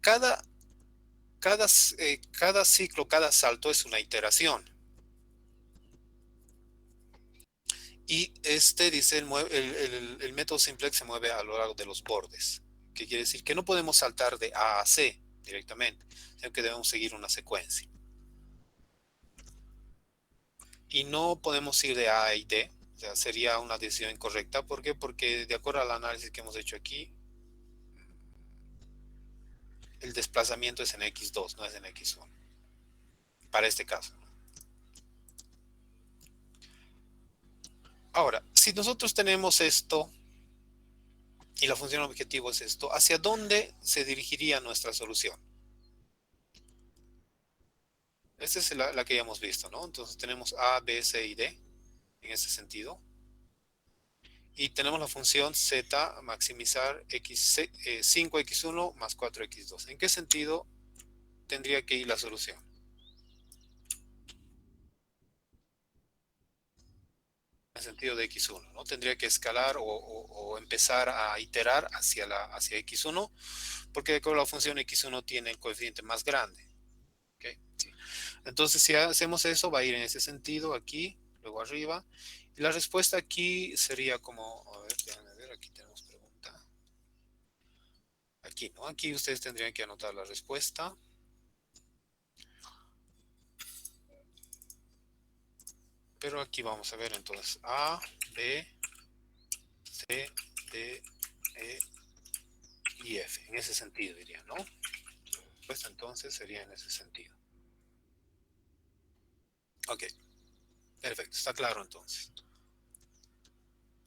cada ciclo, cada salto es una iteración. Y este dice, el método simplex se mueve a lo largo de los bordes, que quiere decir que no podemos saltar de A a C directamente, sino que debemos seguir una secuencia. Y no podemos ir de A y D, o sea, sería una decisión incorrecta. ¿Por qué? Porque de acuerdo al análisis que hemos hecho aquí, el desplazamiento es en X2, no es en X1, para este caso. Ahora, si nosotros tenemos esto y la función objetivo es esto, ¿hacia dónde se dirigiría nuestra solución? Esta es la que ya hemos visto, ¿no? Entonces tenemos A, B, C y D en ese sentido. Y tenemos la función z maximizar 5x1 más 4x2. ¿En qué sentido tendría que ir la solución? En el sentido de x1, ¿no? Tendría que escalar o empezar a iterar hacia x1, porque de acuerdo a la función x1 tiene el coeficiente más grande. ¿Okay? Sí. Entonces, si hacemos eso, va a ir en ese sentido aquí, luego arriba. Y la respuesta aquí sería como, a ver, déjame ver, aquí tenemos pregunta. Aquí, ¿no? Aquí ustedes tendrían que anotar la respuesta. Pero aquí vamos a ver entonces A, B, C, D, E y F. En ese sentido diría, ¿no? Pues entonces sería en ese sentido. Ok, perfecto, está claro entonces.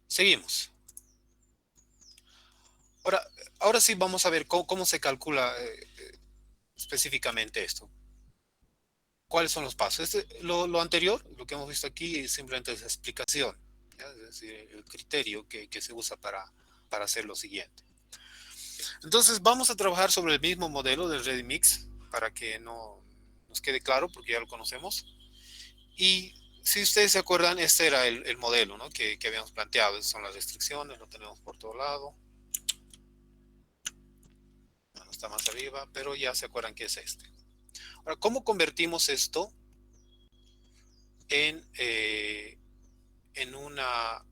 Seguimos. Ahora sí vamos a ver cómo se calcula específicamente esto. ¿Cuáles son los pasos? Lo anterior, lo que hemos visto aquí, simplemente es explicación, ¿ya? Es decir, el criterio que se usa para hacer lo siguiente. Entonces vamos a trabajar sobre el mismo modelo del ReadyMix para que no nos quede claro, porque ya lo conocemos. Y si ustedes se acuerdan, este era el modelo, ¿no? que habíamos planteado. Estas son las restricciones, lo tenemos por todo lado. Bueno, está más arriba, pero ya se acuerdan que es este. Ahora, ¿cómo convertimos esto en, en, una,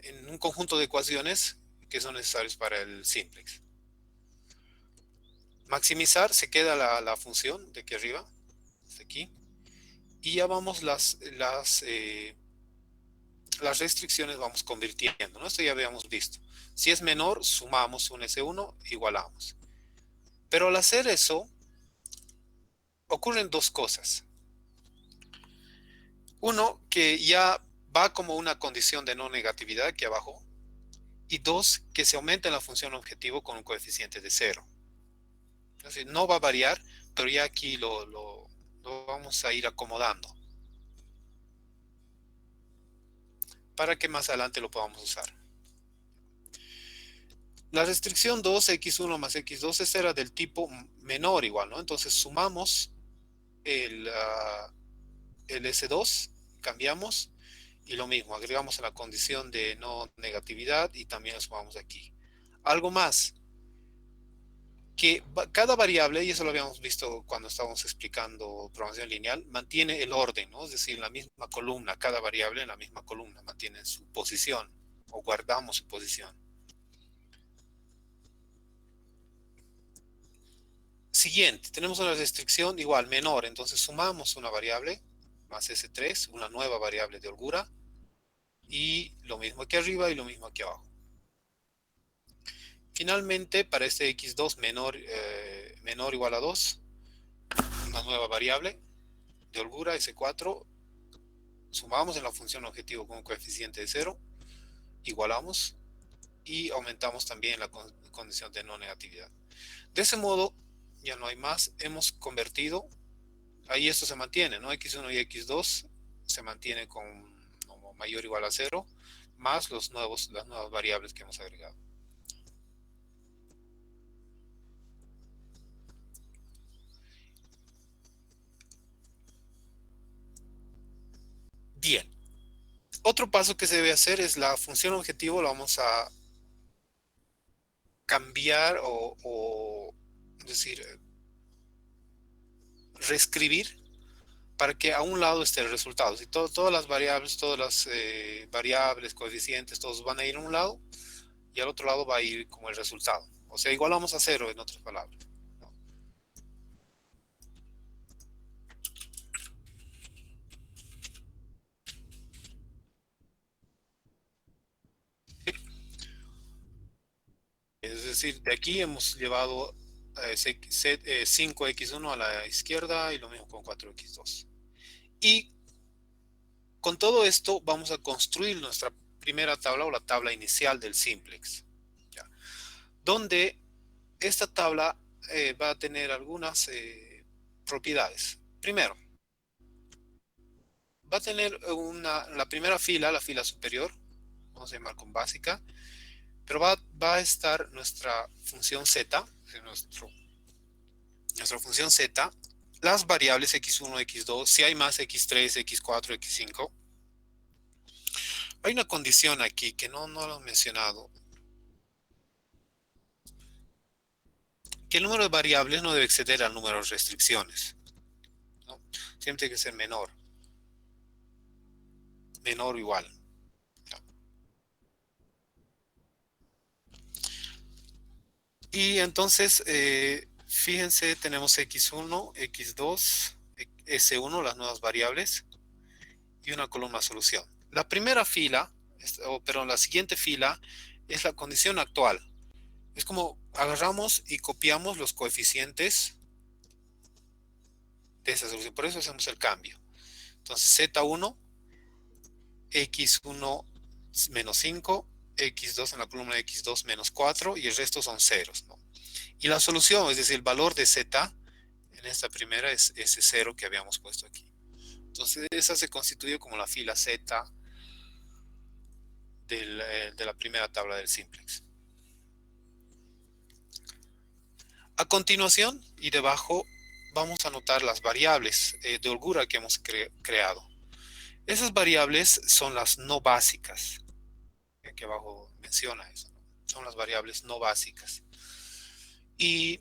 en un conjunto de ecuaciones que son necesarias para el simplex? Maximizar, se queda la función de aquí arriba, hasta aquí. Y ya vamos las restricciones vamos convirtiendo, ¿no? Esto ya habíamos visto. Si es menor, sumamos un S1, igualamos. Pero al hacer eso, ocurren dos cosas. Uno, que ya va como una condición de no negatividad aquí abajo. Y dos, que se aumenta la función objetivo con un coeficiente de 0. Es decir, no va a variar, pero ya aquí lo vamos a ir acomodando para que más adelante lo podamos usar. La restricción 2, x1 más x2, esta era del tipo menor igual, ¿no? Entonces sumamos el S2, cambiamos, y lo mismo, agregamos a la condición de no negatividad y también lo sumamos aquí. Algo más, que cada variable, y eso lo habíamos visto cuando estábamos explicando programación lineal, mantiene el orden, ¿no? Es decir, la misma columna, cada variable en la misma columna mantiene su posición, o guardamos su posición. Siguiente, tenemos una restricción igual, menor, entonces sumamos una variable, más S3, una nueva variable de holgura, y lo mismo aquí arriba y lo mismo aquí abajo. Finalmente, para este x2 menor o igual a 2, una nueva variable de holgura, S4, sumamos en la función objetivo con un coeficiente de 0, igualamos, y aumentamos también la condición de no negatividad. De ese modo, ya no hay más, hemos convertido. Ahí esto se mantiene, ¿no? X1 y X2 se mantiene como mayor o igual a 0, más las nuevas variables que hemos agregado. Bien. Otro paso que se debe hacer es la función objetivo, la vamos a cambiar o decir, reescribir para que a un lado esté el resultado. Si todas las variables, variables, coeficientes, todos van a ir a un lado y al otro lado va a ir como el resultado. O sea, igualamos a cero, en otras palabras. ¿No? Es decir, de aquí hemos llevado 5x1 a la izquierda y lo mismo con 4x2. Y con todo esto vamos a construir nuestra primera tabla o la tabla inicial del simplex, ¿ya? Donde esta tabla va a tener algunas propiedades. Primero, va a tener la primera fila, la fila superior, vamos a llamar con básica, pero va a estar nuestra función z, nuestra función z, las variables x1, x2, si hay más x3, x4, x5. Hay una condición aquí que no lo he mencionado, que el número de variables no debe exceder al número de restricciones, ¿no? Siempre tiene que ser menor o igual, ¿no? Y entonces, fíjense, tenemos x1, x2, s1, las nuevas variables, y una columna solución. La primera fila, perdón, la siguiente fila es la condición actual. Es como agarramos y copiamos los coeficientes de esa solución. Por eso hacemos el cambio. Entonces, z1, x1 menos 5, x2 en la columna de x2 menos 4 y el resto son ceros, ¿no? Y la solución, es decir, el valor de z en esta primera es ese 0 que habíamos puesto aquí. Entonces esa se constituye como la fila z de la primera tabla del simplex. A continuación y debajo vamos a anotar las variables de holgura que hemos creado. Esas variables son las no básicas. Aquí abajo menciona eso, ¿no? Son las variables no básicas. Y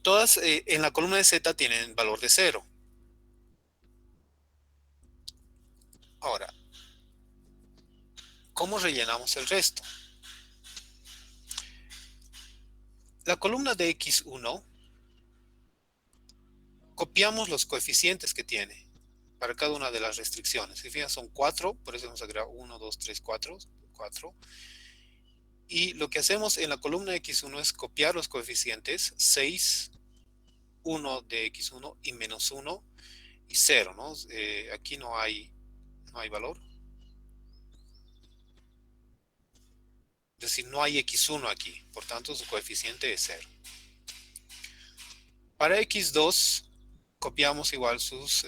todas en la columna de z tienen valor de 0. Ahora, ¿cómo rellenamos el resto? La columna de x1, copiamos los coeficientes que tiene para cada una de las restricciones. Si fijan, son 4, por eso vamos a agregar 1, 2, 3, 4. Y lo que hacemos en la columna de x1 es copiar los coeficientes 6, 1 de x1 y menos 1 y 0, ¿no? Aquí no hay valor. Es decir, no hay x1 aquí, por tanto su coeficiente es 0. Para x2 copiamos igual sus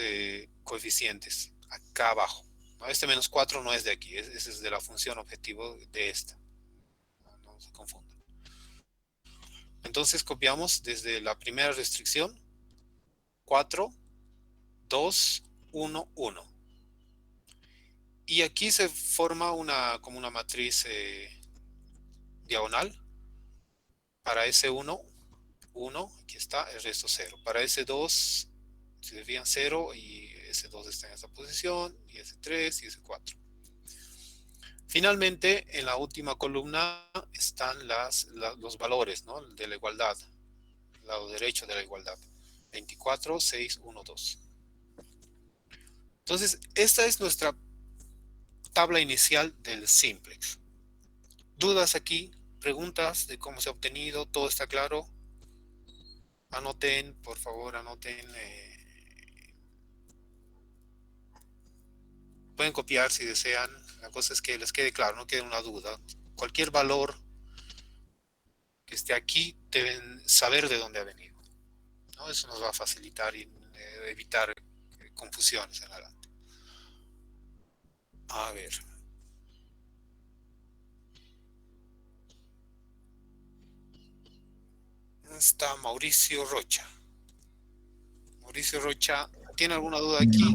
coeficientes acá abajo, ¿no? Este menos 4 no es de aquí, ese es de la función objetivo de esta. No se confundan. Entonces copiamos desde la primera restricción 4, 2, 1, 1. Y aquí se forma como una matriz diagonal. Para ese 1, aquí está, el resto 0. Para ese 2, si se fijan, 0 y ese 2 está en esa posición, y ese 3 y ese 4. Finalmente, en la última columna están los valores, ¿no? De la igualdad, el lado derecho de la igualdad. 24, 6, 1, 2. Entonces, esta es nuestra tabla inicial del simplex. ¿Dudas aquí? ¿Preguntas de cómo se ha obtenido? ¿Todo está claro? Anoten, por favor, anoten. Pueden copiar si desean. La cosa es que les quede claro, no quede una duda. Cualquier valor que esté aquí deben saber de dónde ha venido, ¿no? Eso nos va a facilitar y evitar confusiones en adelante. A ver. Está Mauricio Rocha. Mauricio Rocha, ¿tiene alguna duda aquí?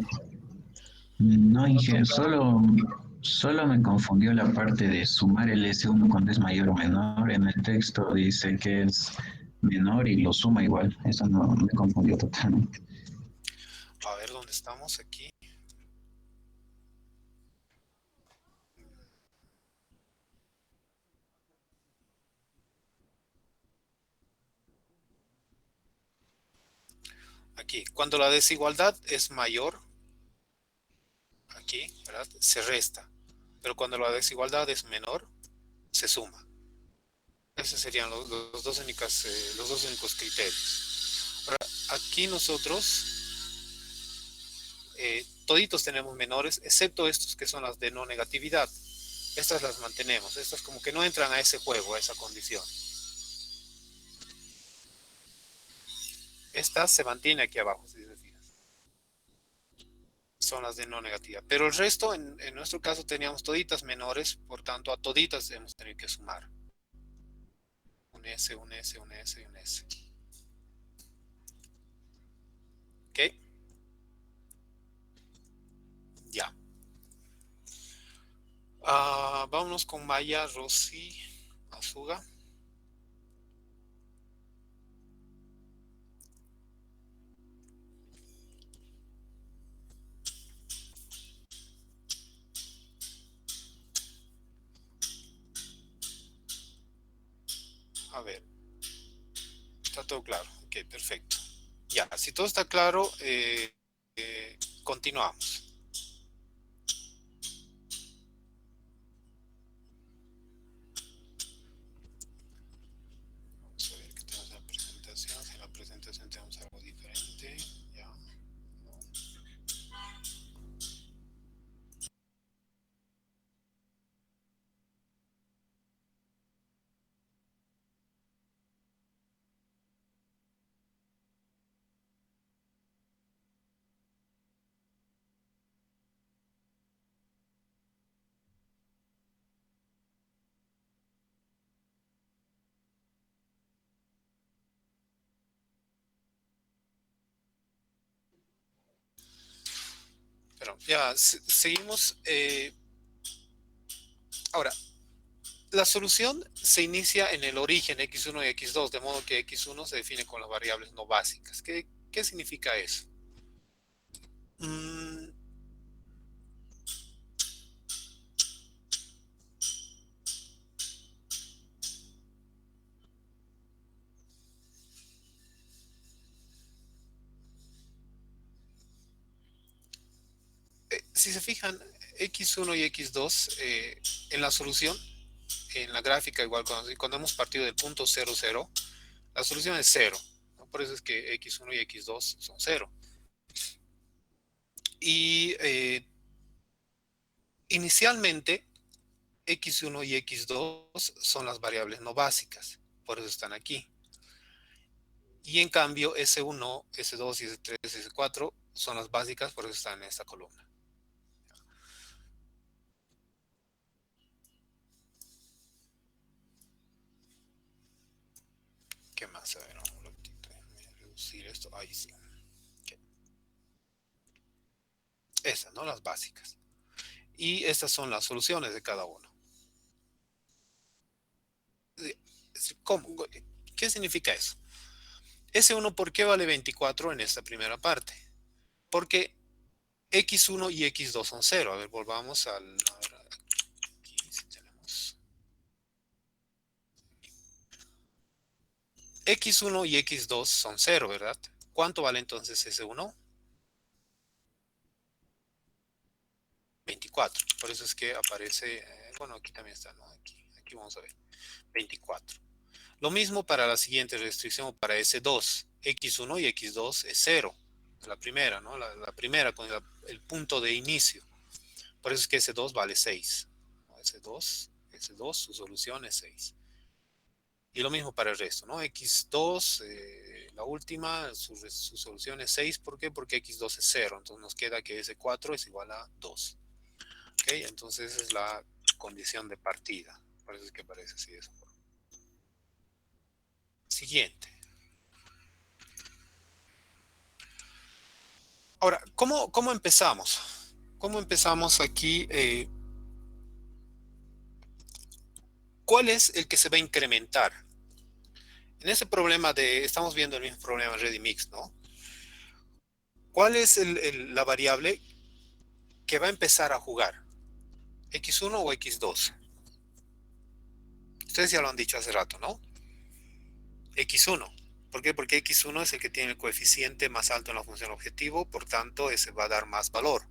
No, Inge, solo me confundió la parte de sumar el S1 cuando es mayor o menor. En el texto dice que es menor y lo suma igual. Eso no me confundió totalmente. A ver dónde estamos aquí. Aquí, cuando la desigualdad es mayor, aquí, ¿verdad? Se resta. Pero cuando la desigualdad es menor, se suma. Esos serían los dos únicos criterios. Ahora, aquí nosotros, toditos tenemos menores, excepto estos que son las de no negatividad. Estas las mantenemos. Estas como que no entran a ese juego, a esa condición. Esta se mantiene aquí abajo, si se fijan. Son las de no negativa. Pero el resto, en nuestro caso, teníamos toditas menores, por tanto, a toditas hemos tenido que sumar. Un S, un S, un S y un S. ¿Ok? Ya. Vámonos con Maya, Rosy, Azuga. A ver. Está todo claro. Ok, perfecto. Ya, si todo está claro, continuamos. Vamos a ver que tenemos la presentación. Si en la presentación tenemos algo diferente. Ya. No. Pero ya, seguimos. Ahora, la solución se inicia en el origen x1 y x2, de modo que x1 se define con las variables no básicas. ¿Qué significa eso? Si se fijan, x1 y x2 en la solución, en la gráfica, igual cuando hemos partido del punto 0, 0, la solución es 0, ¿no? Por eso es que x1 y x2 son 0. Y inicialmente, x1 y x2 son las variables no básicas, por eso están aquí. Y en cambio, S1, S2, S3, S4 son las básicas, por eso están en esta columna. ¿Qué más? A ver, un ratito, déjame reducir esto. Ahí sí. Okay. Estas, ¿no? Las básicas. Y estas son las soluciones de cada uno. ¿Cómo? ¿Qué significa eso? S1, ¿por qué vale 24 en esta primera parte? Porque X1 y X2 son 0. A ver, volvamos a ver, aquí sí tenemos. X1 y X2 son 0, ¿verdad? ¿Cuánto vale entonces S1? 24. Por eso es que aparece, bueno, aquí también está, ¿no? Aquí vamos a ver, 24. Lo mismo para la siguiente restricción, para S2. X1 y X2 es 0. La primera, ¿no? La primera con el punto de inicio. Por eso es que S2 vale 6. S2, su solución es 6. Y lo mismo para el resto, ¿no? X2, la última, su solución es 6. ¿Por qué? Porque X2 es 0. Entonces nos queda que S4 es igual a 2. ¿Ok? Entonces esa es la condición de partida. Por eso es que aparece así de esa forma. Siguiente. Ahora, ¿cómo empezamos? ¿Cómo empezamos aquí? ¿Cuál es el que se va a incrementar? En ese problema estamos viendo el mismo problema Ready Mix, ¿no? ¿Cuál es la variable que va a empezar a jugar? ¿X1 o X2? Ustedes ya lo han dicho hace rato, ¿no? X1. ¿Por qué? Porque X1 es el que tiene el coeficiente más alto en la función objetivo, por tanto, ese va a dar más valor.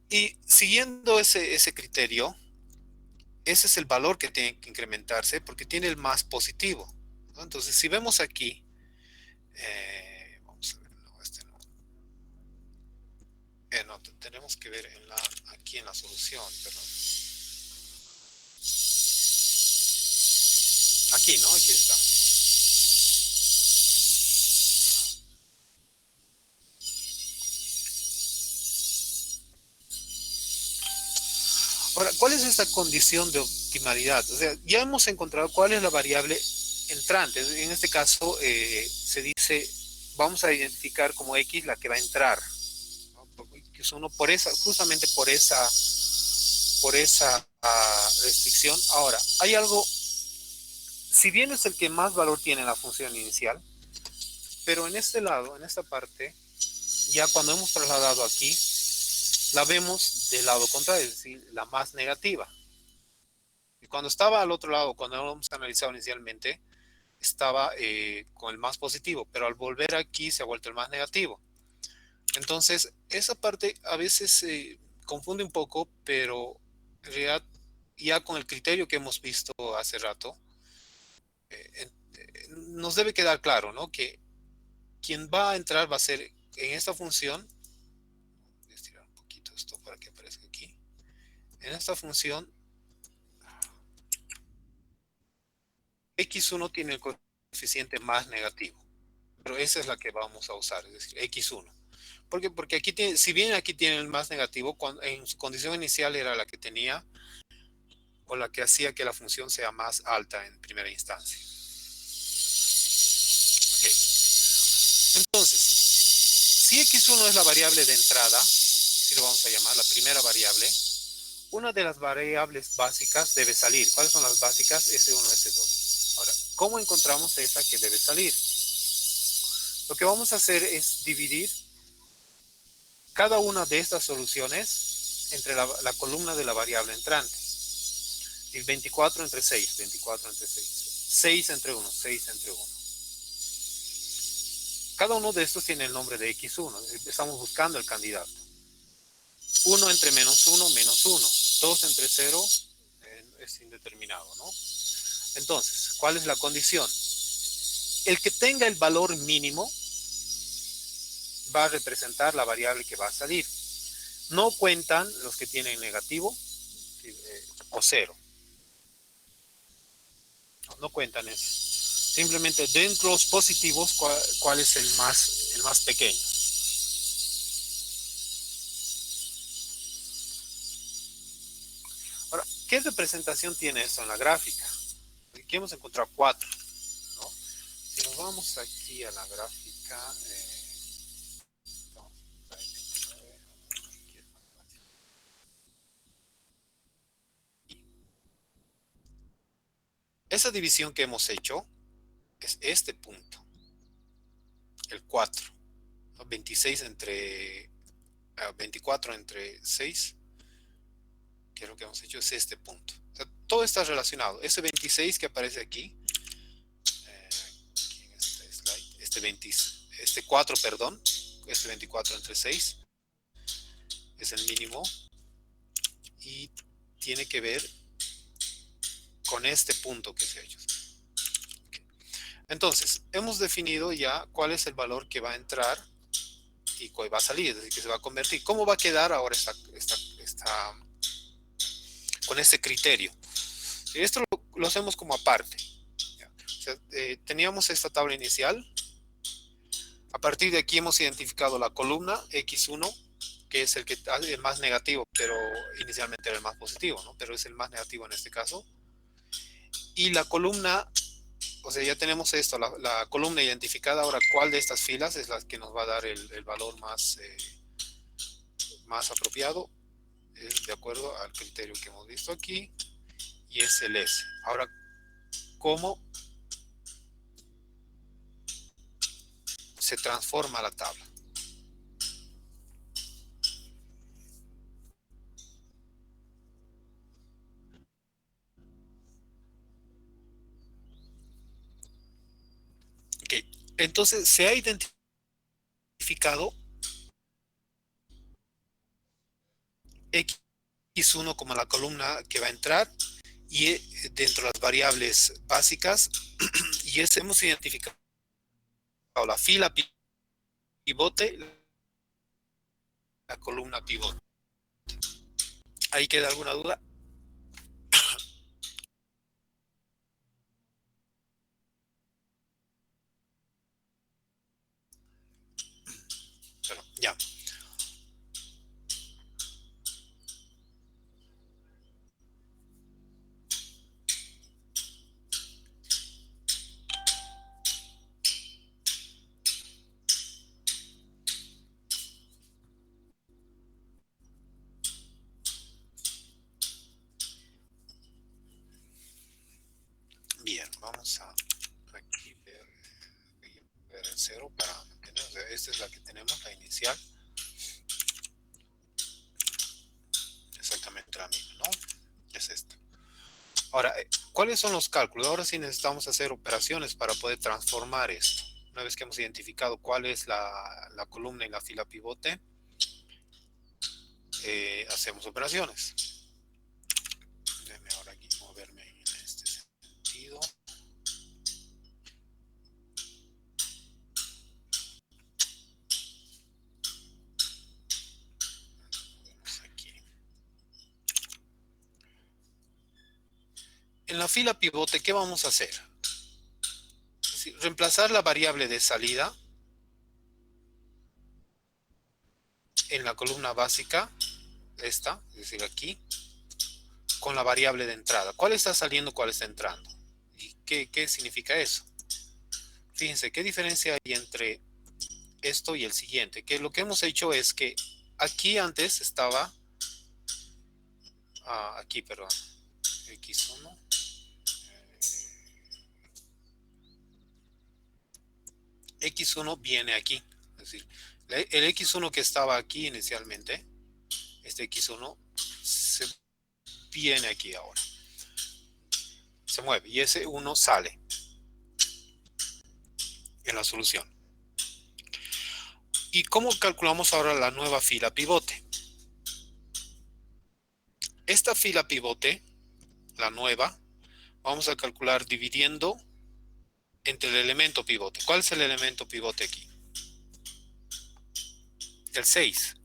Y siguiendo ese criterio, ese es el valor que tiene que incrementarse porque tiene el más positivo, ¿no? Entonces, si vemos aquí, vamos a ver, no, este no. No, tenemos que ver aquí en la solución, perdón. Aquí, ¿no? Aquí está. Ahora, ¿cuál es esta condición de optimalidad? O sea, ya hemos encontrado cuál es la variable entrante. En este caso, se dice, vamos a identificar como X la que va a entrar, ¿no? Justamente por esa restricción. Ahora, hay algo, si bien es el que más valor tiene en la función inicial, pero en este lado, en esta parte, ya cuando hemos trasladado aquí, la vemos del lado contrario, es decir, la más negativa. Y cuando estaba al otro lado, cuando lo hemos analizado inicialmente, estaba con el más positivo, pero al volver aquí se ha vuelto el más negativo. Entonces, esa parte a veces confunde un poco, pero en realidad, ya con el criterio que hemos visto hace rato, nos debe quedar claro, ¿no? Que quien va a entrar va a ser en esta función. Voy a estirar un poquito esto para que aparezca aquí. En esta función, X1 tiene el coeficiente más negativo, pero esa es la que vamos a usar, es decir, X1. ¿Por qué? Porque aquí tiene, si bien aquí tiene el más negativo, en su condición inicial era la que tenía o la que hacía que la función sea más alta en primera instancia. Ok. Entonces, si X1 es la variable de entrada, así lo vamos a llamar, la primera variable, una de las variables básicas debe salir. ¿Cuáles son las básicas? S1, S2. Ahora, ¿cómo encontramos esa que debe salir? Lo que vamos a hacer es dividir cada una de estas soluciones entre la columna de la variable entrante. El 24 entre 6, 24 entre 6. 6 entre 1, 6 entre 1. Cada uno de estos tiene el nombre de X1. Estamos buscando el candidato. 1 entre menos 1, menos 1. 2 entre 0 es indeterminado, ¿no? Entonces, ¿cuál es la condición? El que tenga el valor mínimo va a representar la variable que va a salir. No cuentan los que tienen negativo o 0. No cuentan eso. Simplemente dentro de los positivos, ¿cuál es el más pequeño? Ahora, ¿qué representación tiene esto en la gráfica? Aquí hemos encontrado 4, ¿no? Si nos vamos aquí a la gráfica, esa división que hemos hecho es este punto, el 4, ¿no? 24 entre 6, que es lo que hemos hecho, es este punto. O sea, todo está relacionado. Ese 26 que aparece aquí, aquí en este slide, este 4, perdón, este 24 entre 6, es el mínimo y tiene que ver con este punto que se ha hecho. Okay. Entonces, hemos definido ya cuál es el valor que va a entrar y cuál va a salir, es decir, que se va a convertir. ¿Cómo va a quedar ahora con este criterio? Esto lo hacemos como aparte. O sea, teníamos esta tabla inicial. A partir de aquí hemos identificado la columna X1, que es el más negativo, pero inicialmente era el más positivo, ¿no? Pero es el más negativo en este caso. Y la columna, o sea, ya tenemos esto, la columna identificada. Ahora, ¿cuál de estas filas es la que nos va a dar el valor más apropiado? Es de acuerdo al criterio que hemos visto aquí, y es el S. Ahora, ¿cómo se transforma la tabla? Entonces se ha identificado X1 como la columna que va a entrar y dentro de las variables básicas y hemos identificado la fila pivote, la columna pivote. ¿Ahí queda alguna duda? Pero, ya. Bien, vamos a aquí ver el 0 para mantener. O sea, esta es la que tenemos, la inicial. Exactamente la misma, ¿no? Es esta. Ahora, ¿cuáles son los cálculos? Ahora sí necesitamos hacer operaciones para poder transformar esto. Una vez que hemos identificado cuál es la columna y la fila pivote, hacemos operaciones. Déjame ahora aquí moverme en este sentido. Vamos aquí. En la fila pivote, ¿qué vamos a hacer? Es decir, reemplazar la variable de salida en la columna básica, esta, es decir, aquí, con la variable de entrada. ¿Cuál está saliendo, cuál está entrando? ¿Y qué significa eso? Fíjense, ¿qué diferencia hay entre esto y el siguiente? Que lo que hemos hecho es que aquí antes estaba, aquí, perdón, X1. X1 viene aquí. Es decir, el X1 que estaba aquí inicialmente, este X1 se viene aquí ahora. Se mueve y ese 1 sale en la solución. ¿Y cómo calculamos ahora la nueva fila pivote? Esta fila pivote, la nueva, vamos a calcular dividiendo entre el elemento pivote. ¿Cuál es el elemento pivote aquí? El 6,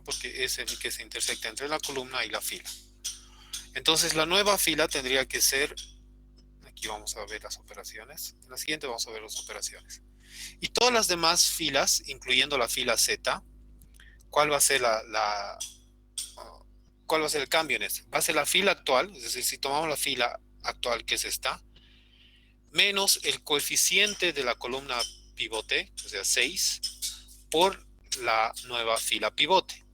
porque es el que se intersecta entre la columna y la fila. Entonces la nueva fila tendría que ser, aquí vamos a ver las operaciones, en la siguiente vamos a ver las operaciones. Y todas las demás filas, incluyendo la fila Z, ¿cuál va a ser cuál va a ser el cambio en esto? Va a ser la fila actual, es decir, si tomamos la fila actual que es esta, menos el coeficiente de la columna pivote, o sea 6, por la nueva fila pivote.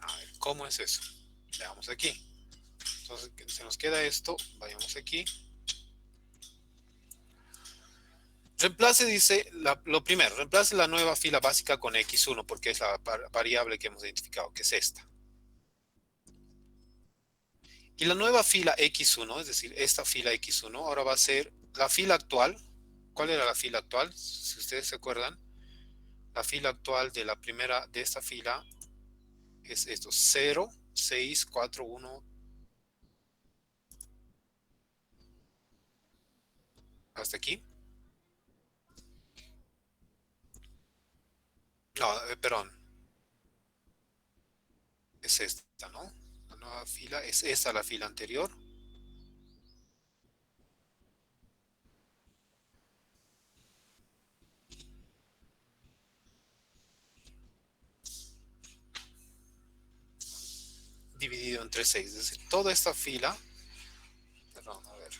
A ver, ¿cómo es eso? Veamos aquí. Entonces, se nos queda esto, vayamos aquí. Reemplace, dice, lo primero, reemplace la nueva fila básica con X1, porque es la variable que hemos identificado, que es esta. Y la nueva fila X1, es decir, esta fila X1, ahora va a ser la fila actual. ¿Cuál era la fila actual? Si ustedes se acuerdan, la fila actual de la primera, de esta fila, es esto, 0, 6, 4, 1, hasta aquí. No, perdón. Es esta, ¿no? La nueva fila, es esta la fila anterior. Dividido entre 6, es decir, toda esta fila, perdón, a ver,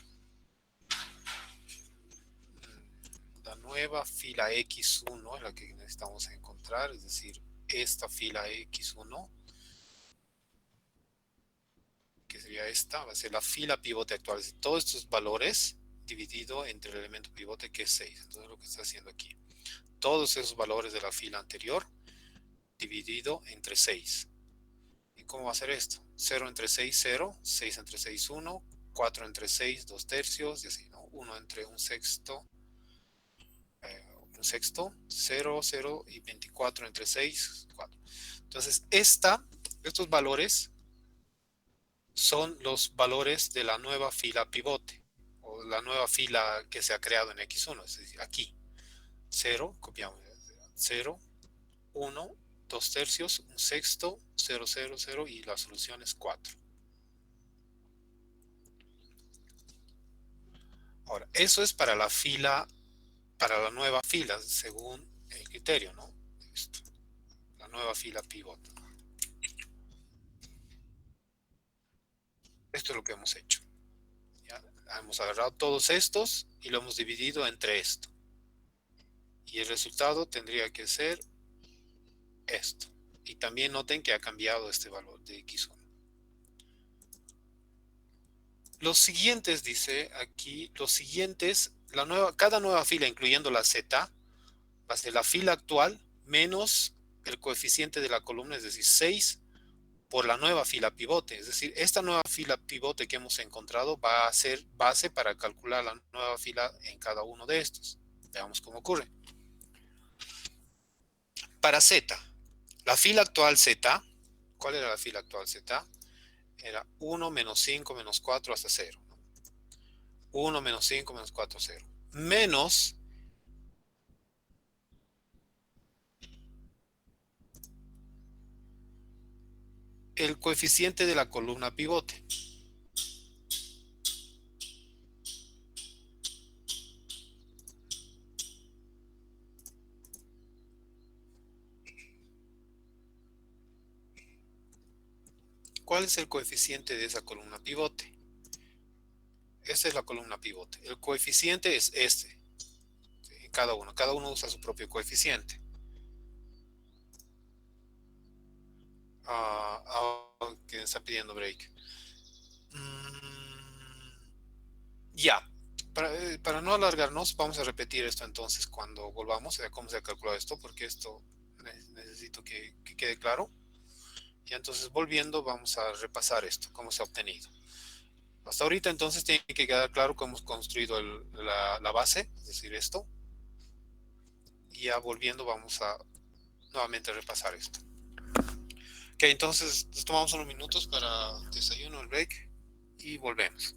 la nueva fila X1 es la que necesitamos encontrar, es decir, esta fila X1, que sería esta, va a ser la fila pivote actual, es decir, todos estos valores dividido entre el elemento pivote que es 6, entonces lo que está haciendo aquí, todos esos valores de la fila anterior dividido entre 6. ¿Y cómo va a ser esto? 0 entre 6, 0, 6 entre 6, 1, 4 entre 6, 2 tercios, y así, ¿no? 1 entre un sexto, 0, 0, y 24 entre 6, 4. Entonces, estos valores son los valores de la nueva fila pivote, o la nueva fila que se ha creado en X1, es decir, aquí. 0, copiamos, 0, 1, 2 tercios, un sexto, 0, 0, 0, y la solución es 4. Ahora, eso es para la fila, para la nueva fila, según el criterio, ¿no? Esto, la nueva fila pivote. Esto es lo que hemos hecho. ¿Ya? Hemos agarrado todos estos y lo hemos dividido entre esto. Y el resultado tendría que ser esto. Y también noten que ha cambiado este valor de X1. Los siguientes, dice aquí, los siguientes, cada nueva fila, incluyendo la Z, va a ser la fila actual menos el coeficiente de la columna, es decir, 6 por la nueva fila pivote. Es decir, esta nueva fila pivote que hemos encontrado va a ser base para calcular la nueva fila en cada uno de estos. Veamos cómo ocurre. Para Z, la fila actual Z, ¿cuál era la fila actual Z? Era 1 menos 5 menos 4 hasta 0. 1 menos 5 menos 4, 0. Menos el coeficiente de la columna pivote. ¿Cuál es el coeficiente de esa columna pivote? Esta es la columna pivote. El coeficiente es este. ¿Sí? Cada uno usa su propio coeficiente. Que está pidiendo break. Ya. Para no alargarnos, vamos a repetir esto entonces cuando volvamos a cómo se ha calculado esto, porque esto necesito que quede claro. Y entonces volviendo vamos a repasar esto, cómo se ha obtenido. Hasta ahorita entonces tiene que quedar claro cómo hemos construido la base, es decir, esto. Y ya volviendo vamos a nuevamente repasar esto. Ok, entonces nos tomamos unos minutos para desayuno, el break, y volvemos.